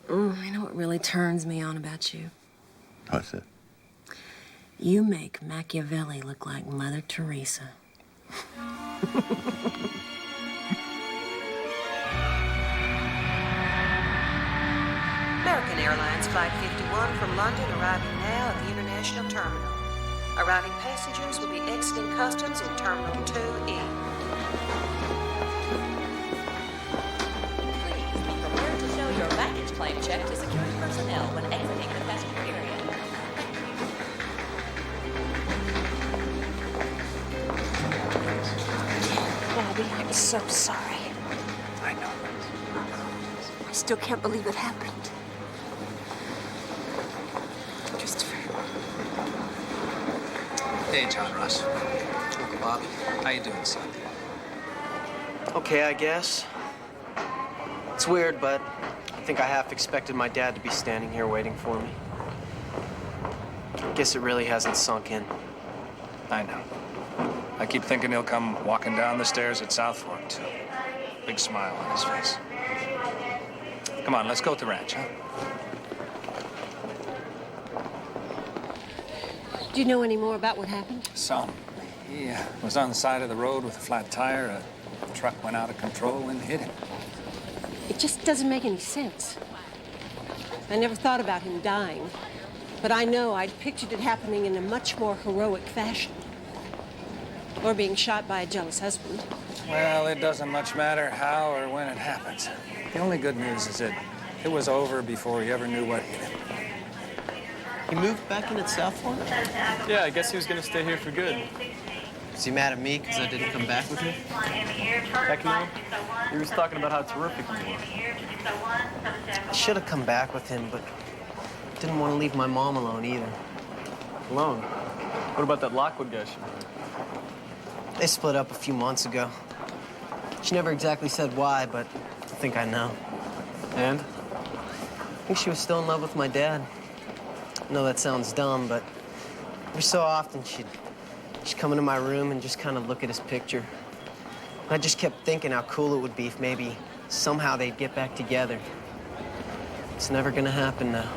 You know what really turns me on about you? What's that? You make Machiavelli look like Mother Teresa. American Airlines Flight 51 from London arriving now at the International Terminal. Arriving passengers will be exiting customs in Terminal 2E. Please be prepared to show your baggage claim check to security personnel when exiting the passenger area. Bobby, I'm so sorry. I know. I still can't believe it happened. Christopher. Hey, John Ross. Uncle Bobby. How you doing, son? Okay, I guess. It's weird, but I think I half expected my dad to be standing here waiting for me. I guess it really hasn't sunk in. I know. I I keep thinking he'll come walking down the stairs at South Fork, too. Big smile on his face. Come on, let's go to the ranch, huh? Do you know any more about what happened? Some. He was on the side of the road with a flat tire. A truck went out of control and hit him. It just doesn't make any sense. I never thought about him dying, but I know I'd pictured it happening in a much more heroic fashion. Or being shot by a jealous husband. Well, it doesn't much matter how or when it happens. The only good news is that it was over before he ever knew what hit him. He moved back in at South Fork? Yeah, I guess he was gonna stay here for good. Is he mad at me because I didn't come back with him? Heck no. He was talking about how terrific you were. I should have come back with him, but didn't want to leave my mom alone either. Alone? What about that Lockwood guy she married? They split up a few months ago. She never exactly said why, but I think I know. And? I think she was still in love with my dad. I know that sounds dumb, but every so often she'd come into my room and just kind of look at his picture. And I just kept thinking how cool it would be if maybe somehow they'd get back together. It's never gonna happen now.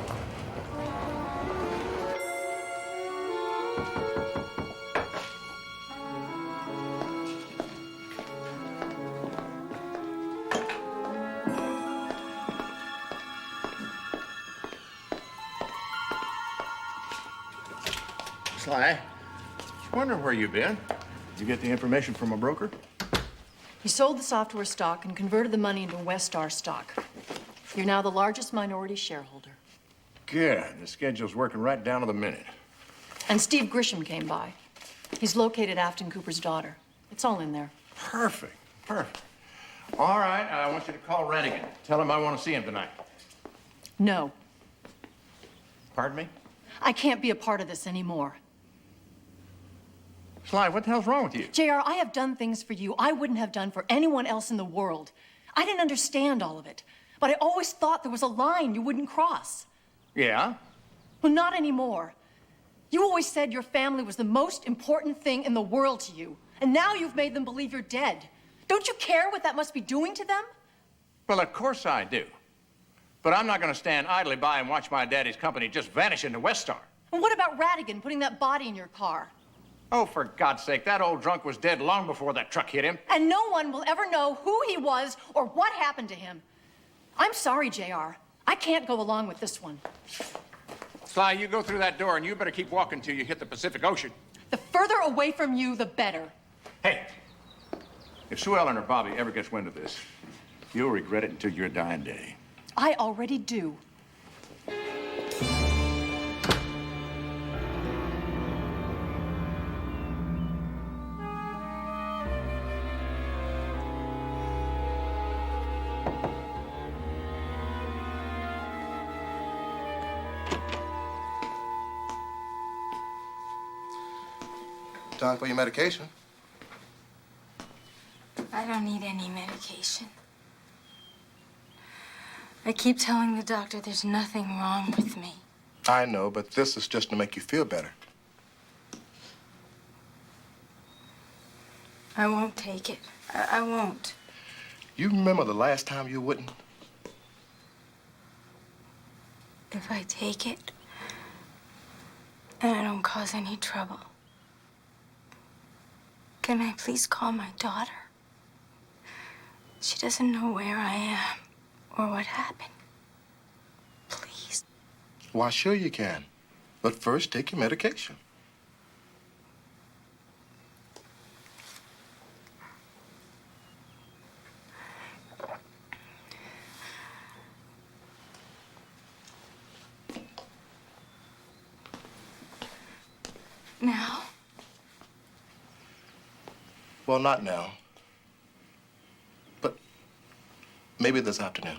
Sly, wondering where you've been. Did you get the information from a broker? He sold the software stock and converted the money into Westar stock. You're now the largest minority shareholder. Good. The schedule's working right down to the minute. And Steve Grisham came by. He's located Afton Cooper's daughter. It's all in there. Perfect. Perfect. All right, I want you to call Radigan. Tell him I want to see him tonight. No, Pardon me? I can't be a part of this anymore. Sly, what the hell's wrong with you? JR, I have done things for you I wouldn't have done for anyone else in the world. I didn't understand all of it, but I always thought there was a line you wouldn't cross. Yeah? Well, not anymore. You always said your family was the most important thing in the world to you, and now you've made them believe you're dead. Don't you care what that must be doing to them? Well, of course I do. But I'm not going to stand idly by and watch my daddy's company just vanish into Westar. And what about Radigan putting that body in your car? Oh, for God's sake, that old drunk was dead long before that truck hit him. And no one will ever know who he was or what happened to him. I'm sorry, JR. I can't go along with this one. Sly, you go through that door, and you better keep walking till you hit the Pacific Ocean. The further away from you, the better. Hey, if Sue Ellen or Bobby ever gets wind of this, you'll regret it until your dying day. I already do. Time for your medication. I don't need any medication. I keep telling the doctor there's nothing wrong with me. I know, but this is just to make you feel better. I won't take it. I won't. You remember the last time you wouldn't? If I take it and I don't cause any trouble, can I please call my daughter? She doesn't know where I am or what happened. Please. Why, sure you can. But first, take your medication. Now? Well, not now. But maybe this afternoon.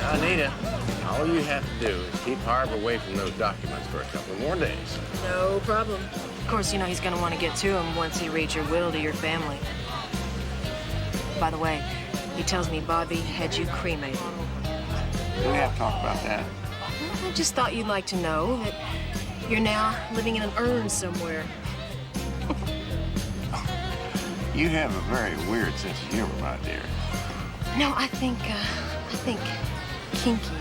Anita, all All you have to do is keep Harv away from those documents for a couple more days. No problem. Of course, you know he's gonna want to get to him once he reads your will to your family. By the way, he tells me Bobby had you cremated. We have to talk about that. I just thought you'd like to know that you're now living in an urn somewhere. You have a very weird sense of humor, my dear. No, I think kinky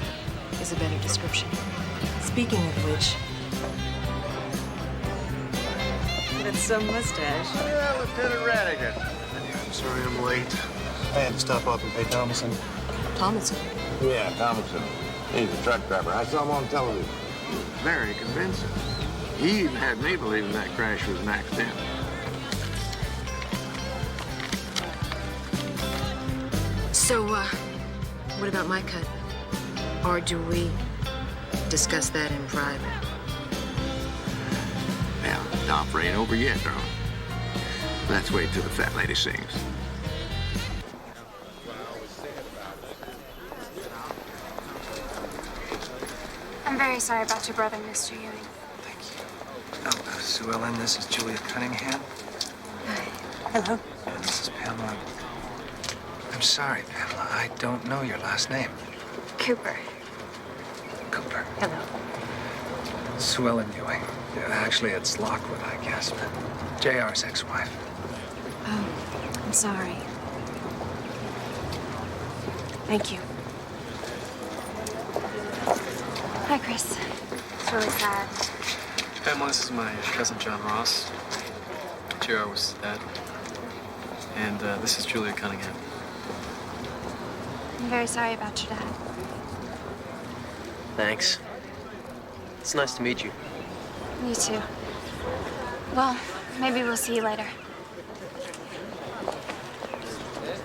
is a better description. Speaking of which, That's some mustache. Yeah, Lieutenant Radigan. I'm sorry I'm late. I had to stop off and pay Thomason. Thomason. Yeah, Thomason. He's a truck driver. I saw him on television. He was very convincing. He even had me believing that crash was an accident. So, what about my cut? Or do we discuss that in private? Now, the opera ain't over yet, darling. Let's wait till the fat lady sings. I'm very sorry about your brother, Mr. Ewing. Oh, Sue Ellen, this is Julia Cunningham. Hello. And this is Pamela. I'm sorry, Pamela. I don't know your last name. Cooper. Cooper. Hello. Sue Ellen Ewing. Yeah, actually, it's Lockwood, I guess, but JR's ex-wife. Oh, I'm sorry. Thank you. Hi, Chris. It's really sad. Pamela, this is my cousin John Ross. JR was his dad. And this is Julia Cunningham. I'm very sorry about your dad. Thanks. It's nice to meet you. You too. Well, maybe we'll see you later.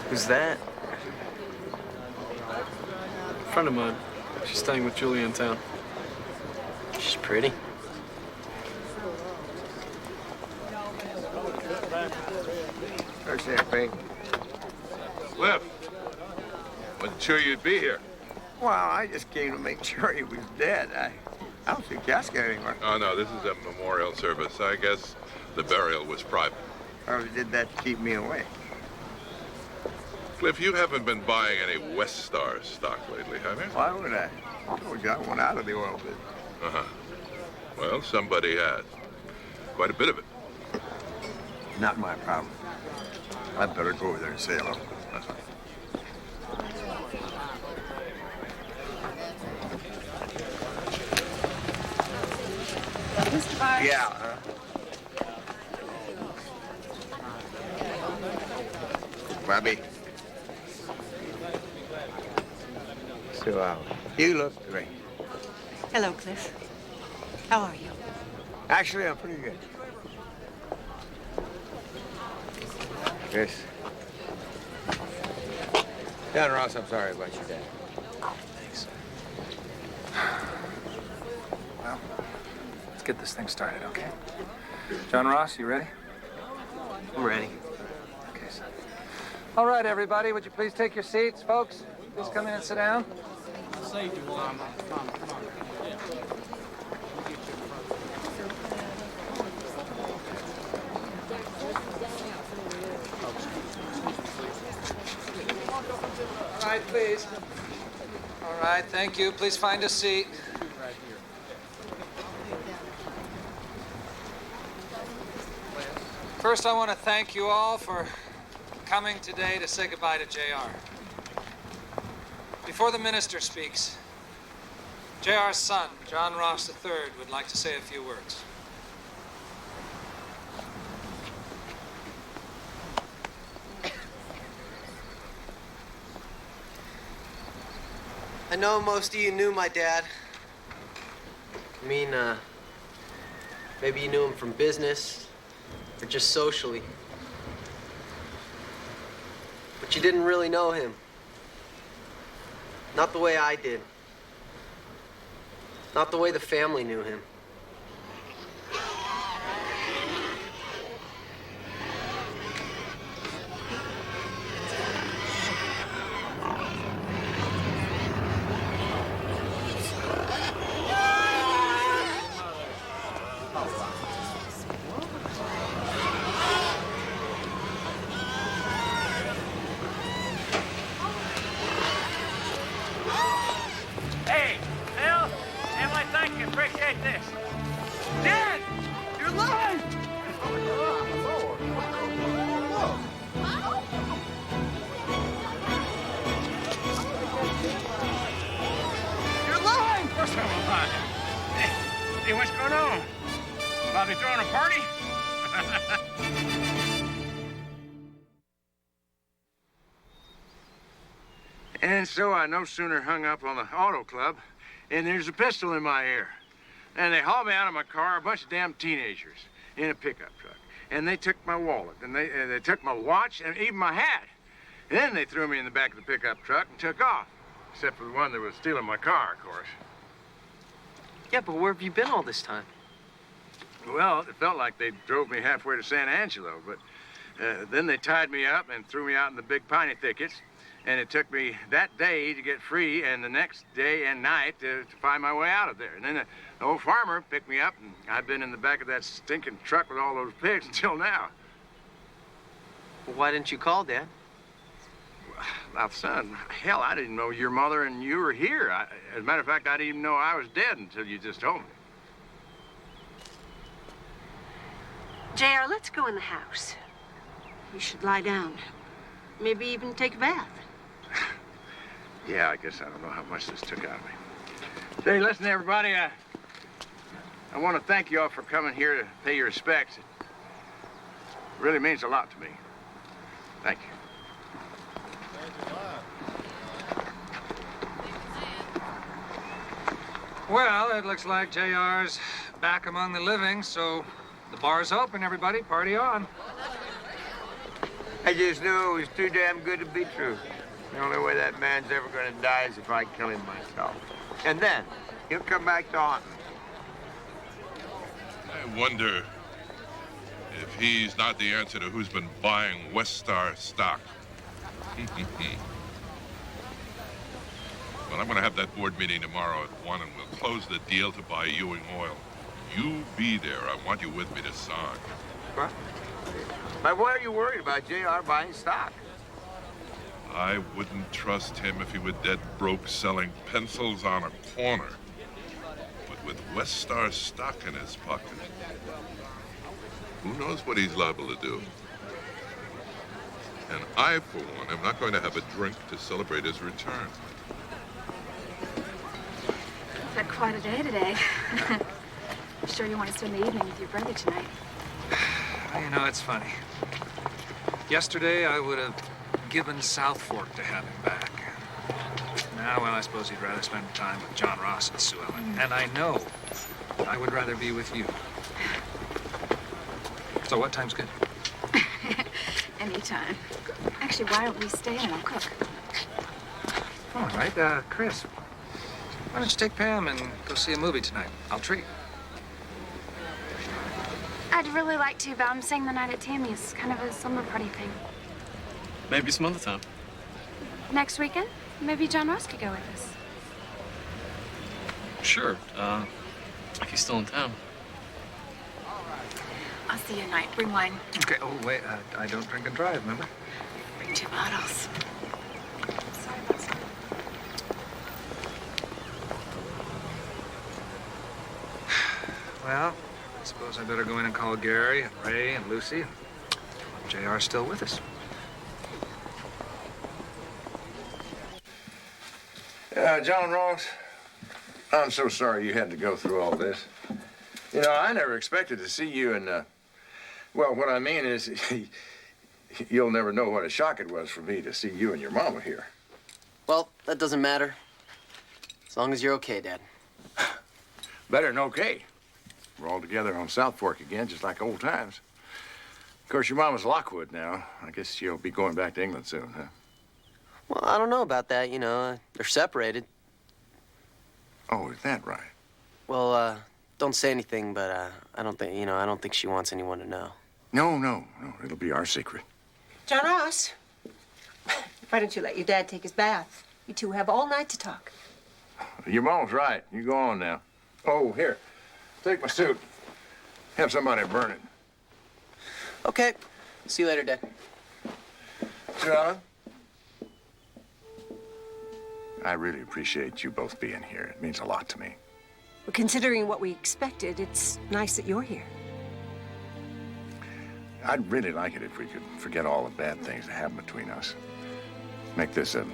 Who's that? A friend of mine. She's staying with Julia in town. She's pretty. There's champagne. Cliff, wasn't sure you'd be here. Well, I just came to make sure he was dead. I don't see a casket anywhere. Oh, no, this is a memorial service. I guess the burial was private. Probably did that to keep me away. Cliff, you haven't been buying any West Star stock lately, have you? Why would I? We got one out of the oil business. Uh-huh. Well, somebody has. Quite a bit of it. Not my problem. I'd better go over there and say hello. Mr. Barnes? Yeah, huh? Bobby. So, you look great. Hello, Cliff. How are you? Actually, I'm pretty good. Chris. John Ross, I'm sorry about your dad. Thanks. Well, let's get this thing started, okay? John Ross, you ready? I'm ready. Okay, son. All right, everybody, would you please take your seats, folks? Please come in and sit down. All right, please. All right, thank you. Please find a seat. First, I want to thank you all for coming today to say goodbye to JR. Before the minister speaks, JR's son, John Ross III, would like to say a few words. I know most of you knew my dad. I mean, maybe you knew him from business or just socially. But you didn't really know him. Not the way I did. Not the way the family knew him. Probably throwing a party? And so I no sooner hung up on the auto club, and there's a pistol in my ear. And they hauled me out of my car, a bunch of damn teenagers, in a pickup truck. And they took my wallet, and they took my watch, and even my hat. And then they threw me in the back of the pickup truck and took off. Except for the one that was stealing my car, of course. Yeah, but where have you been all this time? Well, it felt like they drove me halfway to San Angelo, but then they tied me up and threw me out in the big piney thickets. And it took me that day to get free, and the next day and night to find my way out of there. And then the old farmer picked me up, and I've been in the back of that stinking truck with all those pigs until now. Well, why didn't you call, Dad? Now, son, hell, I didn't know your mother and you were here. As a matter of fact, I didn't even know I was dead until you just told me. JR, let's go in the house. You should lie down. Maybe even take a bath. Yeah, I guess I don't know how much this took out of me. Say, listen, everybody, I want to thank you all for coming here to pay your respects. It really means a lot to me. Thank you. Well, it looks like JR's back among the living, so the bar's open, everybody. Party on. I just knew it was too damn good to be true. The only way that man's ever gonna die is if I kill him myself. And then, he'll come back to haunt me. I wonder if he's not the answer to who's been buying Westar stock. Well, I'm going to have that board meeting tomorrow at 1, and we'll close the deal to buy Ewing Oil. You be there. I want you with me to sign. What? But why are you worried about JR buying stock? I wouldn't trust him if he were dead broke selling pencils on a corner. But with Westar stock in his pocket, who knows what he's liable to do? And I, for one, am not going to have a drink to celebrate his return. You've had quite a day today. I'm sure you want to spend the evening with your brother tonight. You know, it's funny. Yesterday, I would have given South Fork to have him back. Now, well, I suppose he'd rather spend time with John Ross and Sue Ellen. And I know I would rather be with you. So what time's good? Anytime. Actually, why don't we stay and I'll cook? All right, Chris, why don't you take Pam and go see a movie tonight? I'll treat. I'd really like to, but I'm staying the night at Tammy's. Kind of a summer party thing. Maybe some other time. Next weekend? Maybe John Ross could go with us. Sure. If he's still in town. I'll see you tonight. Bring wine. Okay, oh, wait, I don't drink and drive, remember? Bring 2 bottles. Well, I suppose I better go in and call Gary and Ray and Lucy. JR's still with us. John Ross, I'm so sorry you had to go through all this. You know, I never expected to see you in, well, what I mean is, you'll never know what a shock it was for me to see you and your mama here. Well, that doesn't matter. As long as you're okay, Dad. Better than okay. We're all together on South Fork again, just like old times. Of course, your mama's Lockwood now. I guess she'll be going back to England soon, huh? Well, I don't know about that, you know. They're separated. Oh, is that right? Well, don't say anything, but I don't think she wants anyone to know. No. It'll be our secret. John Ross, why don't you let your dad take his bath? You two have all night to talk. Your mom's right. You go on now. Oh, here. Take my suit. Have somebody burn it. Okay. See you later, Dad. John? I really appreciate you both being here. It means a lot to me. Well, considering what we expected, it's nice that you're here. I'd really like it if we could forget all the bad things that happened between us. Make this a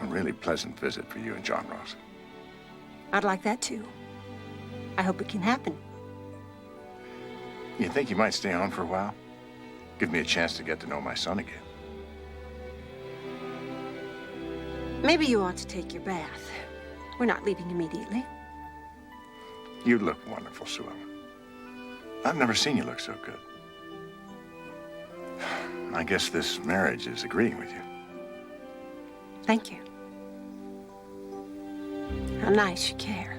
really pleasant visit for you and John Ross. I'd like that, too. I hope it can happen. You think you might stay on for a while? Give me a chance to get to know my son again. Maybe you ought to take your bath. We're not leaving immediately. You look wonderful, Sue Ellen. I've never seen you look so good. I guess this marriage is agreeing with you. Thank you. How nice you care.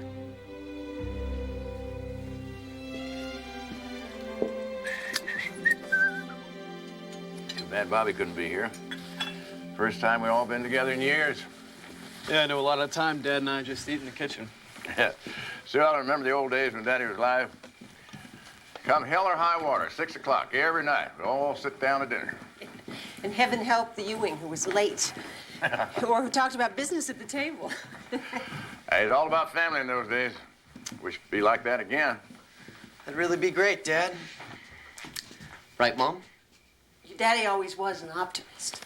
Too bad Bobby couldn't be here. First time we've all been together in years. Yeah, I know a lot of time Dad and I just eat in the kitchen. Yeah. Sue Ellen, remember the old days when Daddy was alive? Come hell or high water, 6 o'clock every night. We'd all sit down to dinner. And heaven help the Ewing who was late. Or who talked about business at the table. Hey, it's all about family in those days. Wish it'd be like that again. That'd really be great, Dad. Right, Mom? Your daddy always was an optimist.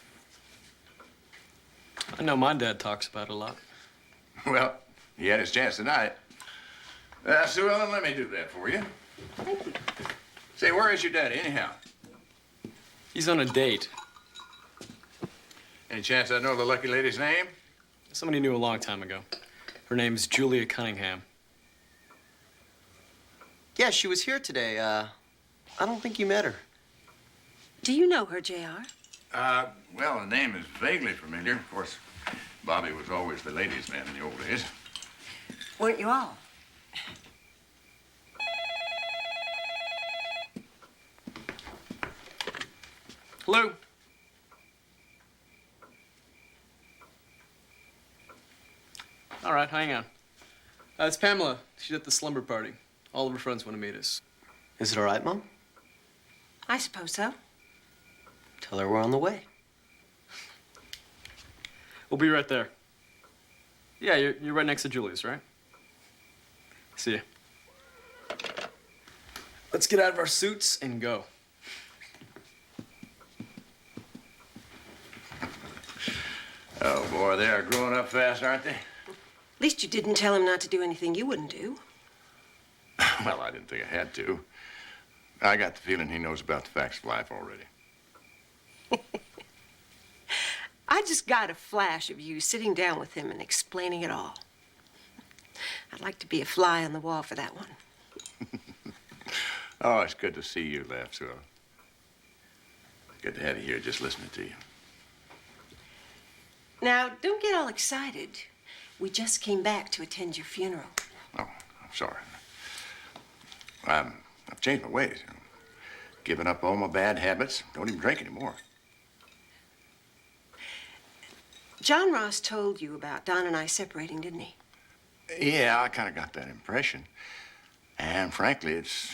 I know my dad talks about it a lot. Well, he had his chance tonight. Sue Ellen, let me do that for you. Thank you. Say, where is your daddy, anyhow? He's on a date. Any chance I know the lucky lady's name? Somebody knew a long time ago. Her name's Julia Cunningham. Yeah, she was here today. I don't think you met her. Do you know her, J.R.? Well, the name is vaguely familiar. Of course, Bobby was always the ladies' man in the old days. Weren't you all? Hello? All right, hang on. It's Pamela. She's at the slumber party. All of her friends want to meet us. Is it all right, Mom? I suppose so. Tell her we're on the way. We'll be right there. Yeah, you're right next to Julia's, right? See ya. Let's get out of our suits and go. Oh, boy, they are growing up fast, aren't they? At least you didn't tell him not to do anything you wouldn't do. Well, I didn't think I had to. I got the feeling he knows about the facts of life already. I just got a flash of you sitting down with him and explaining it all. I'd like to be a fly on the wall for that one. Oh, it's good to see you laugh, Sue Ellen. Good to have you here just listening to you. Now, don't get all excited. We just came back to attend your funeral. Oh, I'm sorry. I've changed my ways. Given up all my bad habits. Don't even drink anymore. John Ross told you about Don and I separating, didn't he? Yeah, I kind of got that impression. And frankly, it's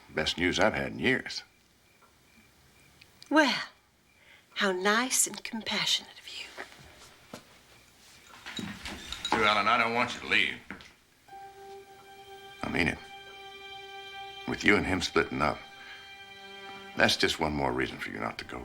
the best news I've had in years. Well, how nice and compassionate of you. Sue Ellen, I don't want you to leave. I mean it. With you and him splitting up, that's just one more reason for you not to go.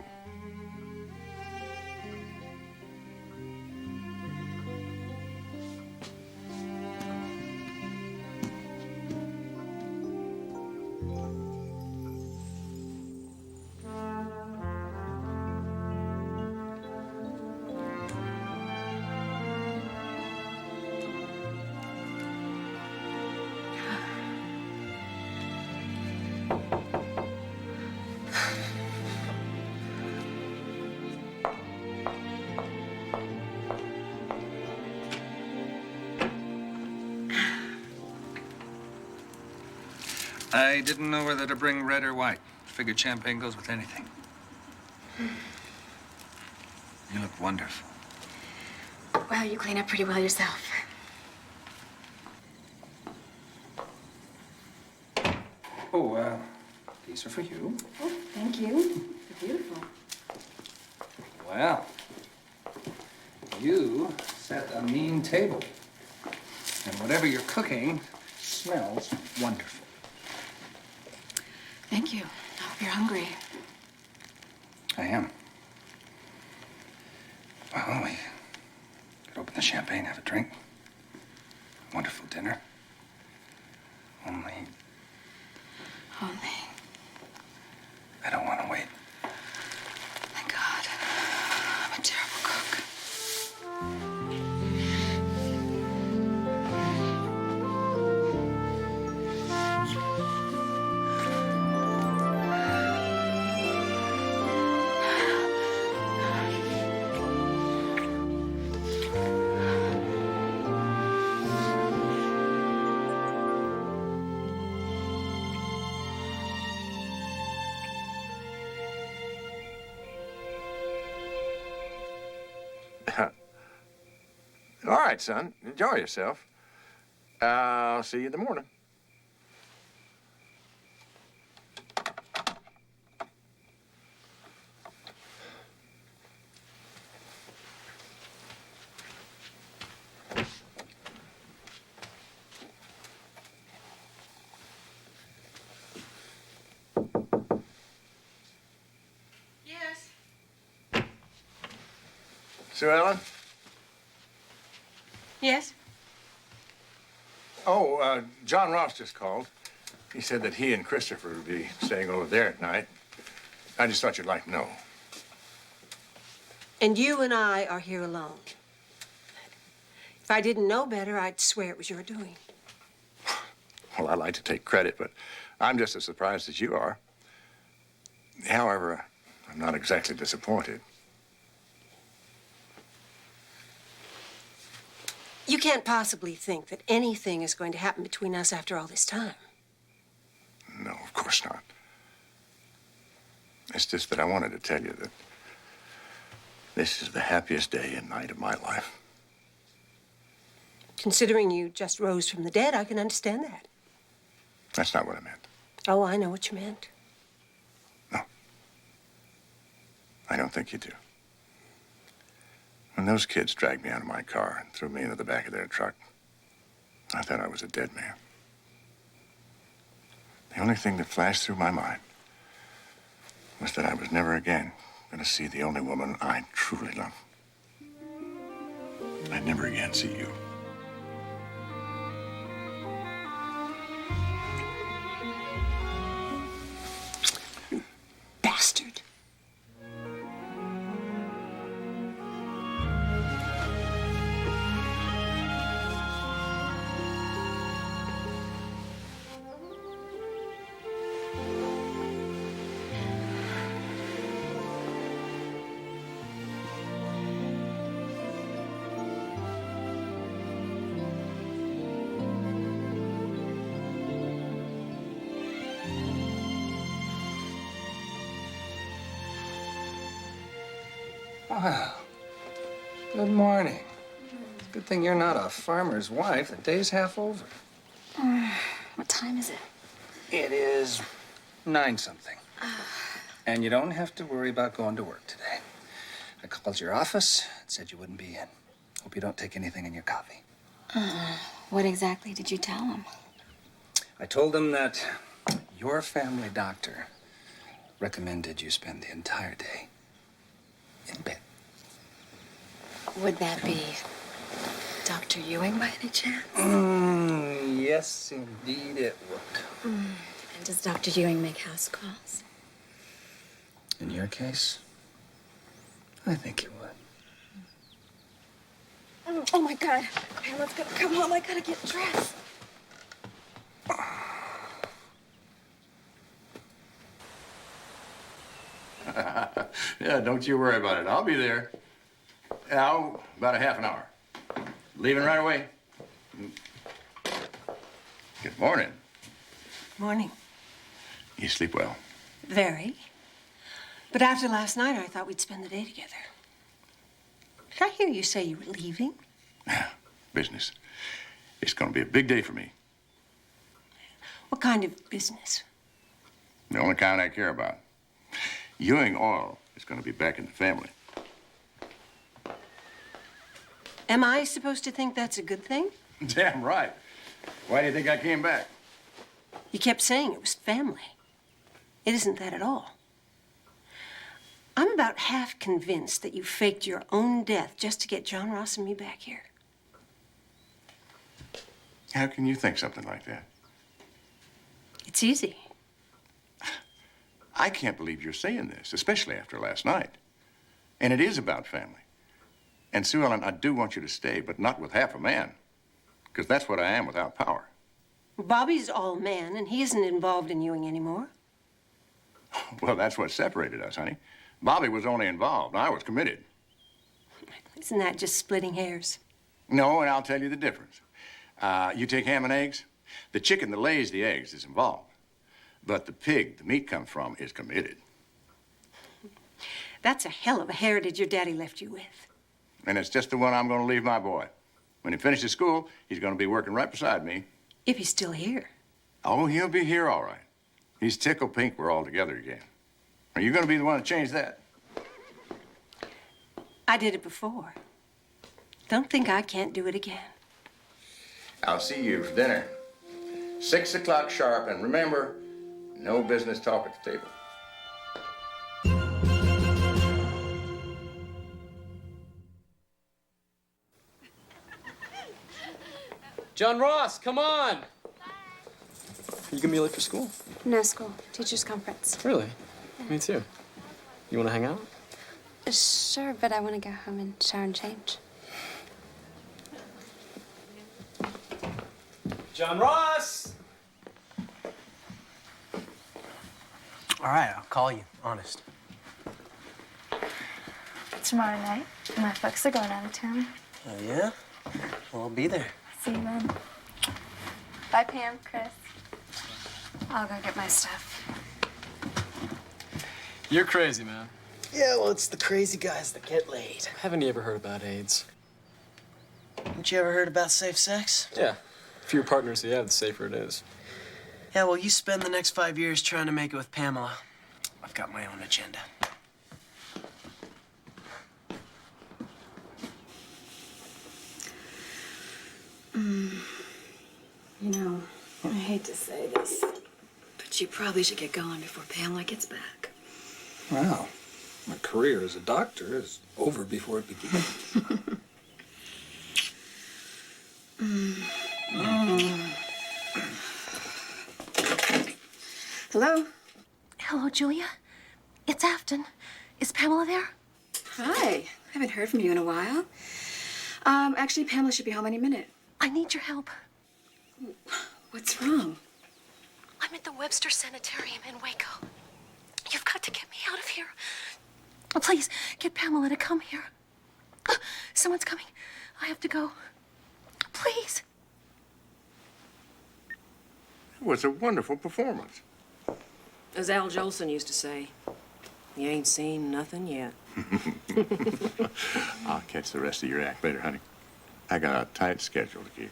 I didn't know whether to bring red or white. Figured champagne goes with anything. You look wonderful. Wow, you clean up pretty well yourself. Oh, these are for you. Oh, thank you. They're beautiful. Well, you set a mean table. And whatever you're cooking smells wonderful. Thank you. I hope you're hungry. I am. Well, we could open the champagne, have a drink. Wonderful dinner. Only... All right, son. Enjoy yourself. I'll see you in the morning. Yes. Sue Ellen? Yes? Oh, John Ross just called. He said that he and Christopher would be staying over there at night. I just thought you'd like to know. And you and I are here alone. If I didn't know better, I'd swear it was your doing. Well, I like to take credit, but I'm just as surprised as you are. However, I'm not exactly disappointed. You can't possibly think that anything is going to happen between us after all this time. No, of course not. It's just that I wanted to tell you that this is the happiest day and night of my life. Considering you just rose from the dead, I can understand that. That's not what I meant. Oh, I know what you meant. I don't think you do. When those kids dragged me out of my car and threw me into the back of their truck, I thought I was a dead man. The only thing that flashed through my mind was that I was never again going to see the only woman I truly love. I'd never again see you. Bastard. Wow. Good morning. Good thing you're not a farmer's wife. The day's half over. What time is it? It is 9-something. And you don't have to worry about going to work today. I called your office and said you wouldn't be in. Hope you don't take anything in your coffee. What exactly did you tell him? I told them that your family doctor recommended you spend the entire day in bed. Would that be Dr. Ewing by any chance? Yes, indeed it would. And does Dr. Ewing make house calls? In your case, I think he would. Oh my God. Okay, let's go. Come home. I gotta get dressed. Yeah, don't you worry about it. I'll be there. Now, about a half an hour. Leaving right away. Good morning. Morning. You sleep well? Very. But after last night, I thought we'd spend the day together. Did I hear you say you were leaving? Business. It's going to be a big day for me. What kind of business? The only kind I care about. Ewing Oil is going to be back in the family. Am I supposed to think that's a good thing? Damn right. Why do you think I came back? You kept saying it was family. It isn't that at all. I'm about half convinced that you faked your own death just to get John Ross and me back here. How can you think something like that? It's easy. I can't believe you're saying this, especially after last night. And it is about family. And Sue Ellen, I do want you to stay, but not with half a man. Because that's what I am without power. Bobby's all man, and he isn't involved in Ewing anymore. Well, that's what separated us, honey. Bobby was only involved. I was committed. Isn't that just splitting hairs? No, and I'll tell you the difference. You take ham and eggs, the chicken that lays the eggs is involved. But the pig the meat comes from is committed. That's a hell of a heritage your daddy left you with. And it's just the one I'm going to leave my boy. When he finishes school, he's going to be working right beside me. If he's still here. Oh, he'll be here all right. He's tickled pink we're all together again. Are you going to be the one to change that? I did it before. Don't think I can't do it again. I'll see you for dinner. 6 o'clock sharp, and remember, no business talk at the table. John Ross, come on! You gonna be late for school? No school. Teachers' conference. Really? Me too. You wanna hang out? Sure, but I want to go home and shower and change. John Ross! All right, I'll call you, honest. Tomorrow night, my folks are going out of town. Oh, yeah? Well, I'll be there. See you then. Bye, Pam, Chris. I'll go get my stuff. You're crazy, man. Yeah, well, it's the crazy guys that get laid. Haven't you ever heard about AIDS? Haven't you ever heard about safe sex? Yeah. The fewer partners you have, the safer it is. Yeah, well, you spend the next 5 years trying to make it with Pamela. I've got my own agenda. You know, I hate to say this, but you probably should get going before Pamela gets back. Well, my career as a doctor is over before it begins. Hello? Hello, Julia. It's Afton. Is Pamela there? Hi. Haven't heard from you in a while. Actually, Pamela should be home any minute. I need your help. What's wrong? I'm at the Webster Sanitarium in Waco. You've got to get me out of here. Oh, please, get Pamela to come here. Someone's coming. I have to go. Please. It was a wonderful performance. As Al Jolson used to say, you ain't seen nothing yet. I'll catch the rest of your act later, honey. I got a tight schedule to keep.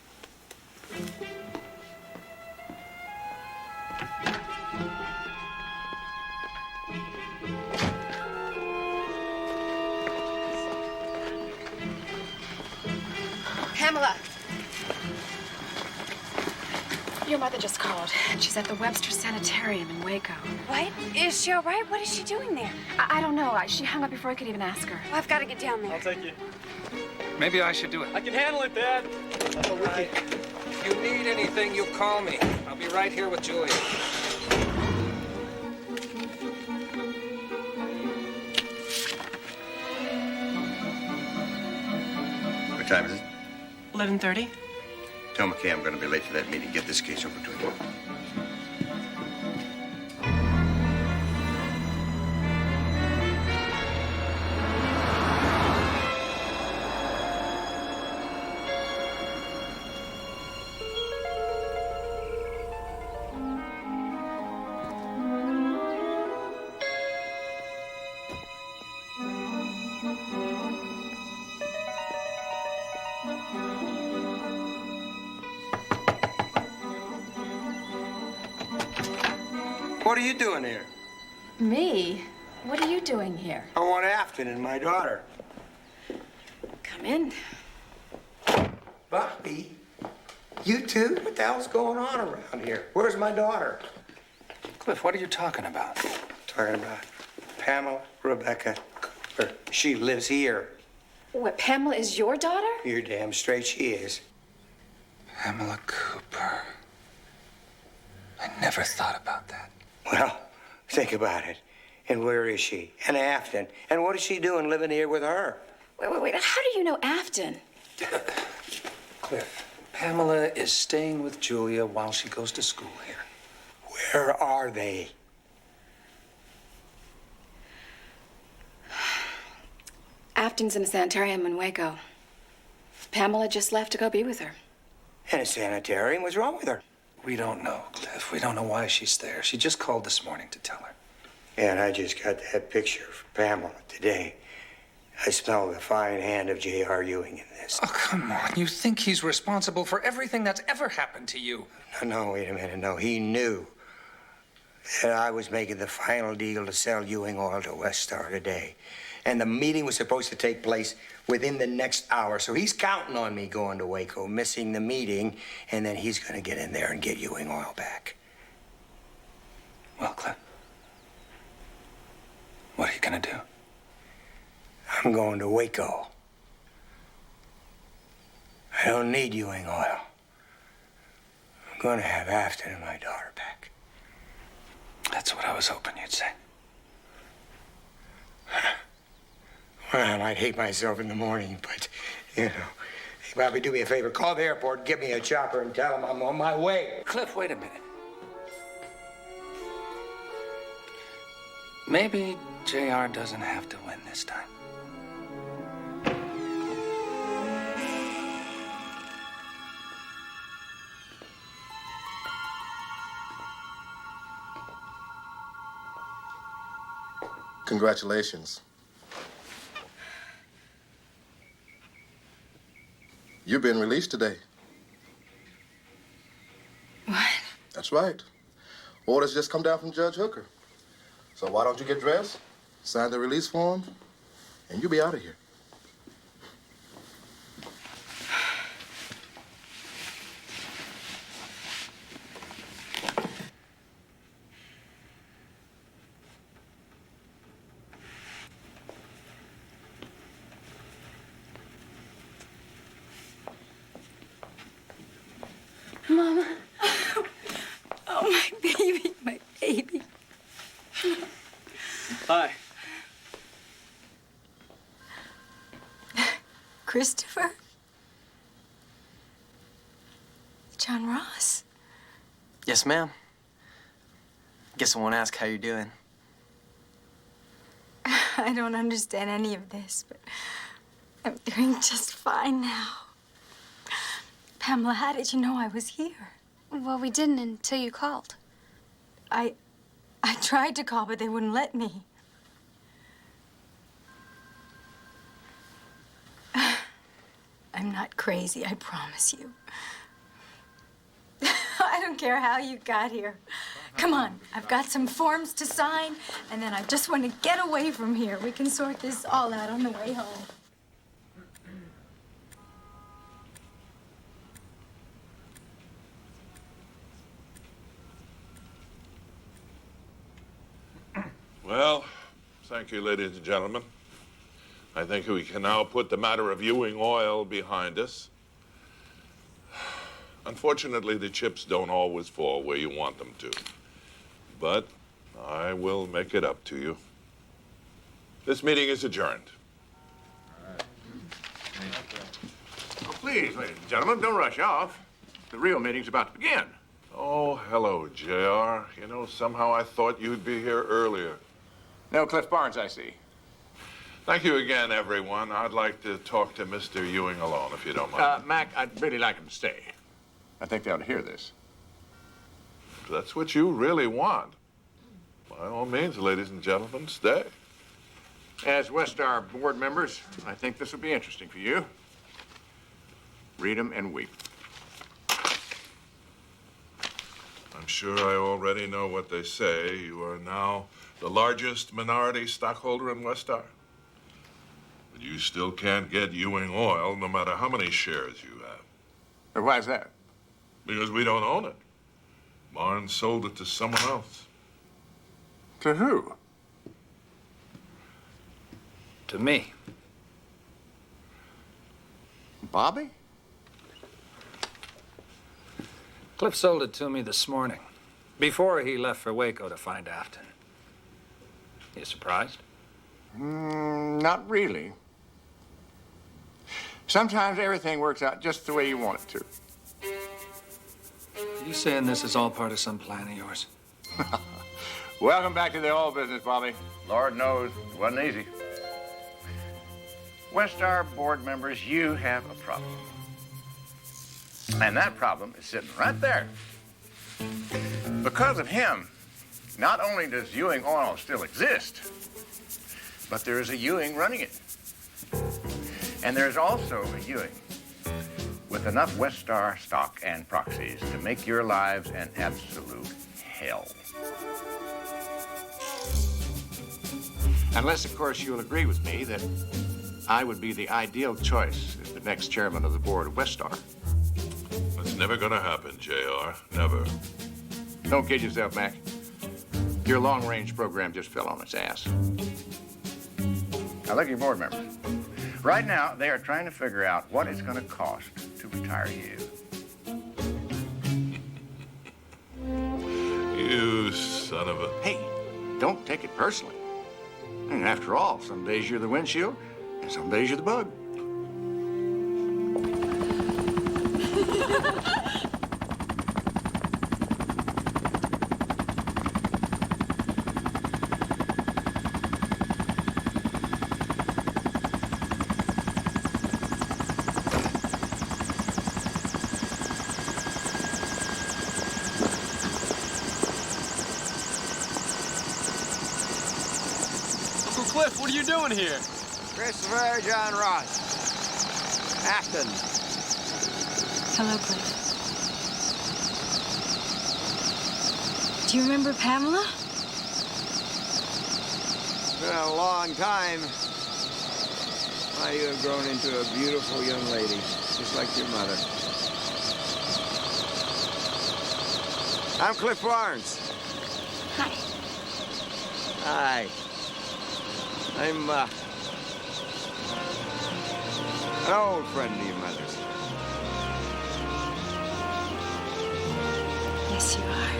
Pamela! Your mother just called. She's at the Webster Sanitarium in Waco. What? Is she all right? What is she doing there? I don't know. She hung up before I could even ask her. Well, I've got to get down there. I'll take you. Maybe I should do it. I can handle it, Dad. If you need anything, you call me. I'll be right here with Julia. What time is it? 11:30. Tell McKay I'm going to be late for that meeting. Get this case over to him. What are you doing here? Me? What are you doing here? I want Afton and my daughter. Come in. Bobby, you too? What the hell's going on around here? Where's my daughter? Cliff, what are you talking about? Talking about Pamela Rebecca Cooper. She lives here. What, Pamela is your daughter? You're damn straight she is. Pamela Cooper. I never thought about that. Well, think about it. And where is she? And Afton. And what is she doing living here with her? Wait. How do you know Afton? Cliff, Pamela is staying with Julia while she goes to school here. Where are they? Afton's in a sanitarium in Waco. Pamela just left to go be with her. In a sanitarium? What's wrong with her? We don't know, Cliff. We don't know why she's there. She just called this morning to tell her. Yeah, and I just got that picture of Pamela today. I smell the fine hand of J.R. Ewing in this. Oh, come on. You think he's responsible for everything that's ever happened to you? No, wait a minute. No, he knew that I was making the final deal to sell Ewing Oil to West Star today. And the meeting was supposed to take place within the next hour. So he's counting on me going to Waco, missing the meeting, and then he's going to get in there and get Ewing Oil back. Well, Cliff, what are you going to do? I'm going to Waco. I don't need Ewing Oil. I'm going to have Afton and my daughter back. That's what I was hoping you'd say. Well, I might hate myself in the morning, but, you know, hey, Bobby, do me a favor. Call the airport, give me a chopper, and tell them I'm on my way. Cliff, wait a minute. Maybe JR doesn't have to win this time. Congratulations. You've been released today. What? That's right. Orders just come down from Judge Hooker. So why don't you get dressed, sign the release form, and you'll be out of here. Mama. Oh, my baby, my baby. Hi. Christopher? John Ross? Yes, ma'am. Guess I won't ask how you're doing. I don't understand any of this, but I'm doing just fine now. Pamela, how did you know I was here? Well, we didn't until you called. I tried to call, but they wouldn't let me. I'm not crazy, I promise you. I don't care how you got here. Come on, I've got some forms to sign, and then I just want to get away from here. We can sort this all out on the way home. Well, thank you, ladies and gentlemen. I think we can now put the matter of Ewing Oil behind us. Unfortunately, the chips don't always fall where you want them to. But I will make it up to you. This meeting is adjourned. Oh, please, ladies and gentlemen, don't rush off. The real meeting's about to begin. Oh, hello, JR. You know, somehow I thought you'd be here earlier. No Cliff Barnes, I see. Thank you again, everyone. I'd like to talk to Mr. Ewing alone, if you don't mind. Mac, I'd really like him to stay. I think they ought to hear this. If that's what you really want, by all means, ladies and gentlemen, stay. As Westar board members, I think this will be interesting for you. Read 'em and weep. I'm sure I already know what they say. You are now the largest minority stockholder in Westar. But you still can't get Ewing Oil, no matter how many shares you have. Or why is that? Because we don't own it. Barnes sold it to someone else. To who? To me. Bobby? Cliff sold it to me this morning, before he left for Waco to find Afton. You surprised? Not really. Sometimes everything works out just the way you want it to. Are you saying this is all part of some plan of yours? Welcome back to the oil business, Bobby. Lord knows it wasn't easy. Westar board members, you have a problem. And that problem is sitting right there. Because of him, not only does Ewing Oil still exist, but there is a Ewing running it. And there's also a Ewing with enough Westar stock and proxies to make your lives an absolute hell. Unless, of course, you'll agree with me that I would be the ideal choice as the next chairman of the board of Westar. That's never gonna happen, JR. Never. Don't kid yourself, Mac. Your long-range program just fell on its ass. Now, look at your board members. Right now, they are trying to figure out what it's going to cost to retire you. You son of a... Hey, don't take it personally. And after all, some days you're the windshield, and some days you're the bug. Cliff, what are you doing here? Christopher John Ross. Afton. Hello, Cliff. Do you remember Pamela? It's been a long time. Why, you have grown into a beautiful young lady, just like your mother. I'm Cliff Barnes. Hi. Hi. I'm, an old friend of your mother's. Yes, you are.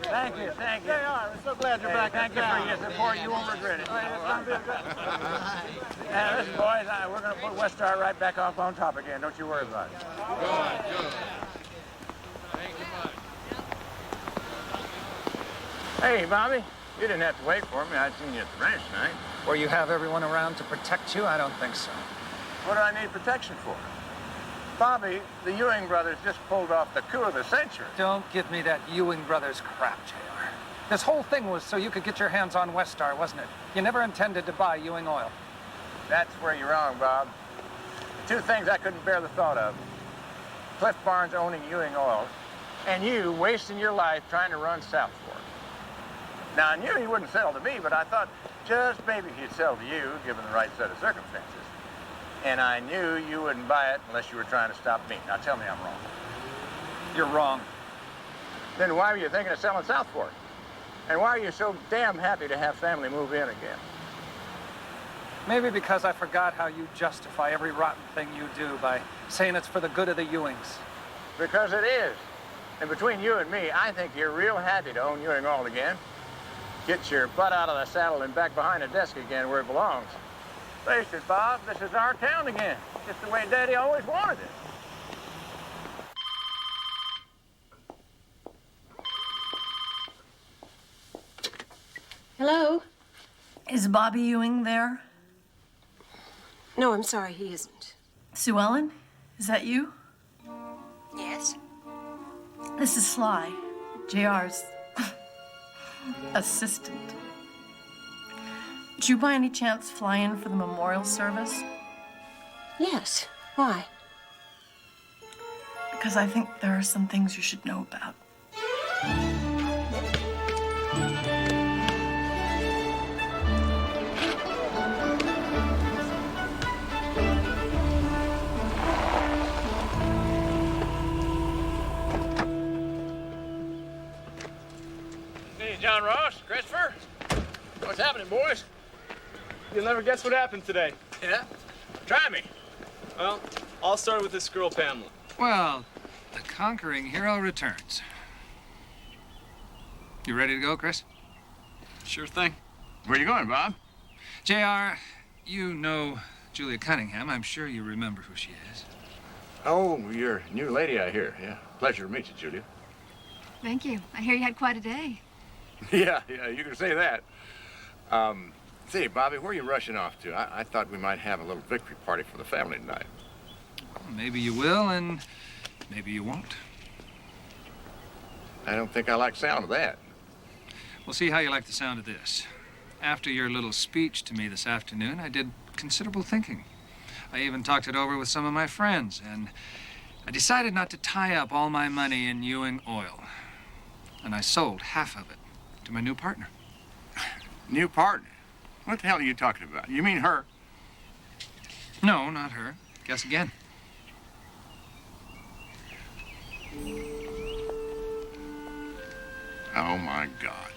Thank you, thank you. JR, we're so glad you're back. Thank you for your support. You won't regret it. Listen, boys, we're going to put Westar right back up on top again. Don't you worry about it. Good, good. Thank you much. Hey, Bobby, you didn't have to wait for me. I'd seen you at the ranch tonight. Where you have everyone around to protect you? I don't think so. What do I need protection for? Bobby, the Ewing brothers just pulled off the coup of the century. Don't give me that Ewing brothers crap, JR. This whole thing was so you could get your hands on Westar, wasn't it? You never intended to buy Ewing Oil. That's where you're wrong, Bob. The two things I couldn't bear the thought of. Cliff Barnes owning Ewing Oil, and you wasting your life trying to run South Fork. Now, I knew he wouldn't sell to me, but I thought just maybe he'd sell to you, given the right set of circumstances. And I knew you wouldn't buy it unless you were trying to stop me. Now, tell me I'm wrong. You're wrong. Then why were you thinking of selling South Fork? And why are you so damn happy to have family move in again? Maybe because I forgot how you justify every rotten thing you do by saying it's for the good of the Ewings. Because it is. And between you and me, I think you're real happy to own Ewing Oil again. Get your butt out of the saddle and back behind the desk again where it belongs. Face it, Bob, this is our town again. Just the way Daddy always wanted it. Hello? Is Bobby Ewing there? No, I'm sorry, he isn't. Sue Ellen? Is that you? Yes? This is Sly, JR's assistant. Did you by any chance fly in for the memorial service? Yes. Why? Because I think there are some things you should know about. Hey, John Ross, Christopher. What's happening, boys? You'll never guess what happened today. Yeah? Try me. Well, I'll start with this girl, Pamela. Well, the conquering hero returns. You ready to go, Chris? Sure thing. Where you going, Bob? JR, you know Julia Cunningham. I'm sure you remember who she is. Oh, your new lady, I hear. Yeah, pleasure to meet you, Julia. Thank you. I hear you had quite a day. Yeah, you can say that. Say, Bobby, where are you rushing off to? I thought we might have a little victory party for the family tonight. Well, maybe you will, and maybe you won't. I don't think I like the sound of that. We'll see how you like the sound of this. After your little speech to me this afternoon, I did considerable thinking. I even talked it over with some of my friends, and I decided not to tie up all my money in Ewing Oil. And I sold half of it to my new partner. New partner? What the hell are you talking about? You mean her? No, not her. Guess again. Oh, my God.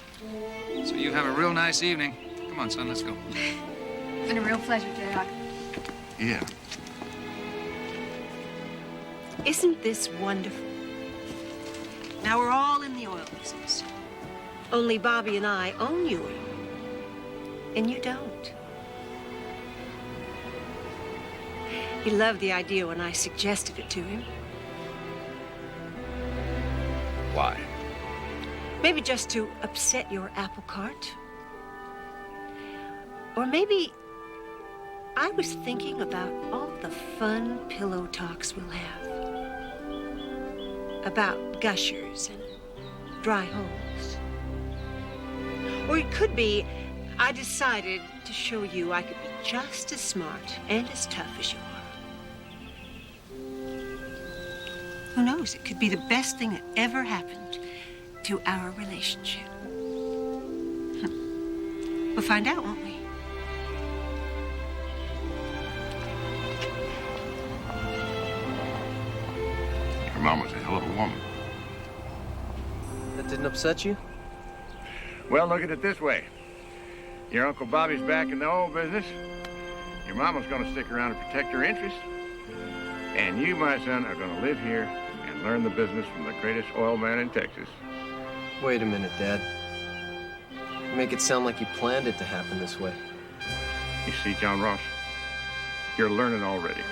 So you have a real nice evening. Come on, son, let's go. It's been a real pleasure, Jack. Yeah. Isn't this wonderful? Now we're all in the oil business. Only Bobby and I own Ewing, and you don't. He loved the idea when I suggested it to him. Why? Maybe just to upset your apple cart. Or maybe I was thinking about all the fun pillow talks we'll have. About gushers and dry holes. Or it could be I decided to show you I could be just as smart and as tough as you are. Who knows? It could be the best thing that ever happened to our relationship. We'll find out, won't we? Your mom was a hell of a woman. That didn't upset you? Well, look at it this way. Your Uncle Bobby's back in the oil business. Your mama's gonna stick around and protect her interests. And you, my son, are gonna live here and learn the business from the greatest oil man in Texas. Wait a minute, Dad. You make it sound like you planned it to happen this way. You see, John Ross, you're learning already.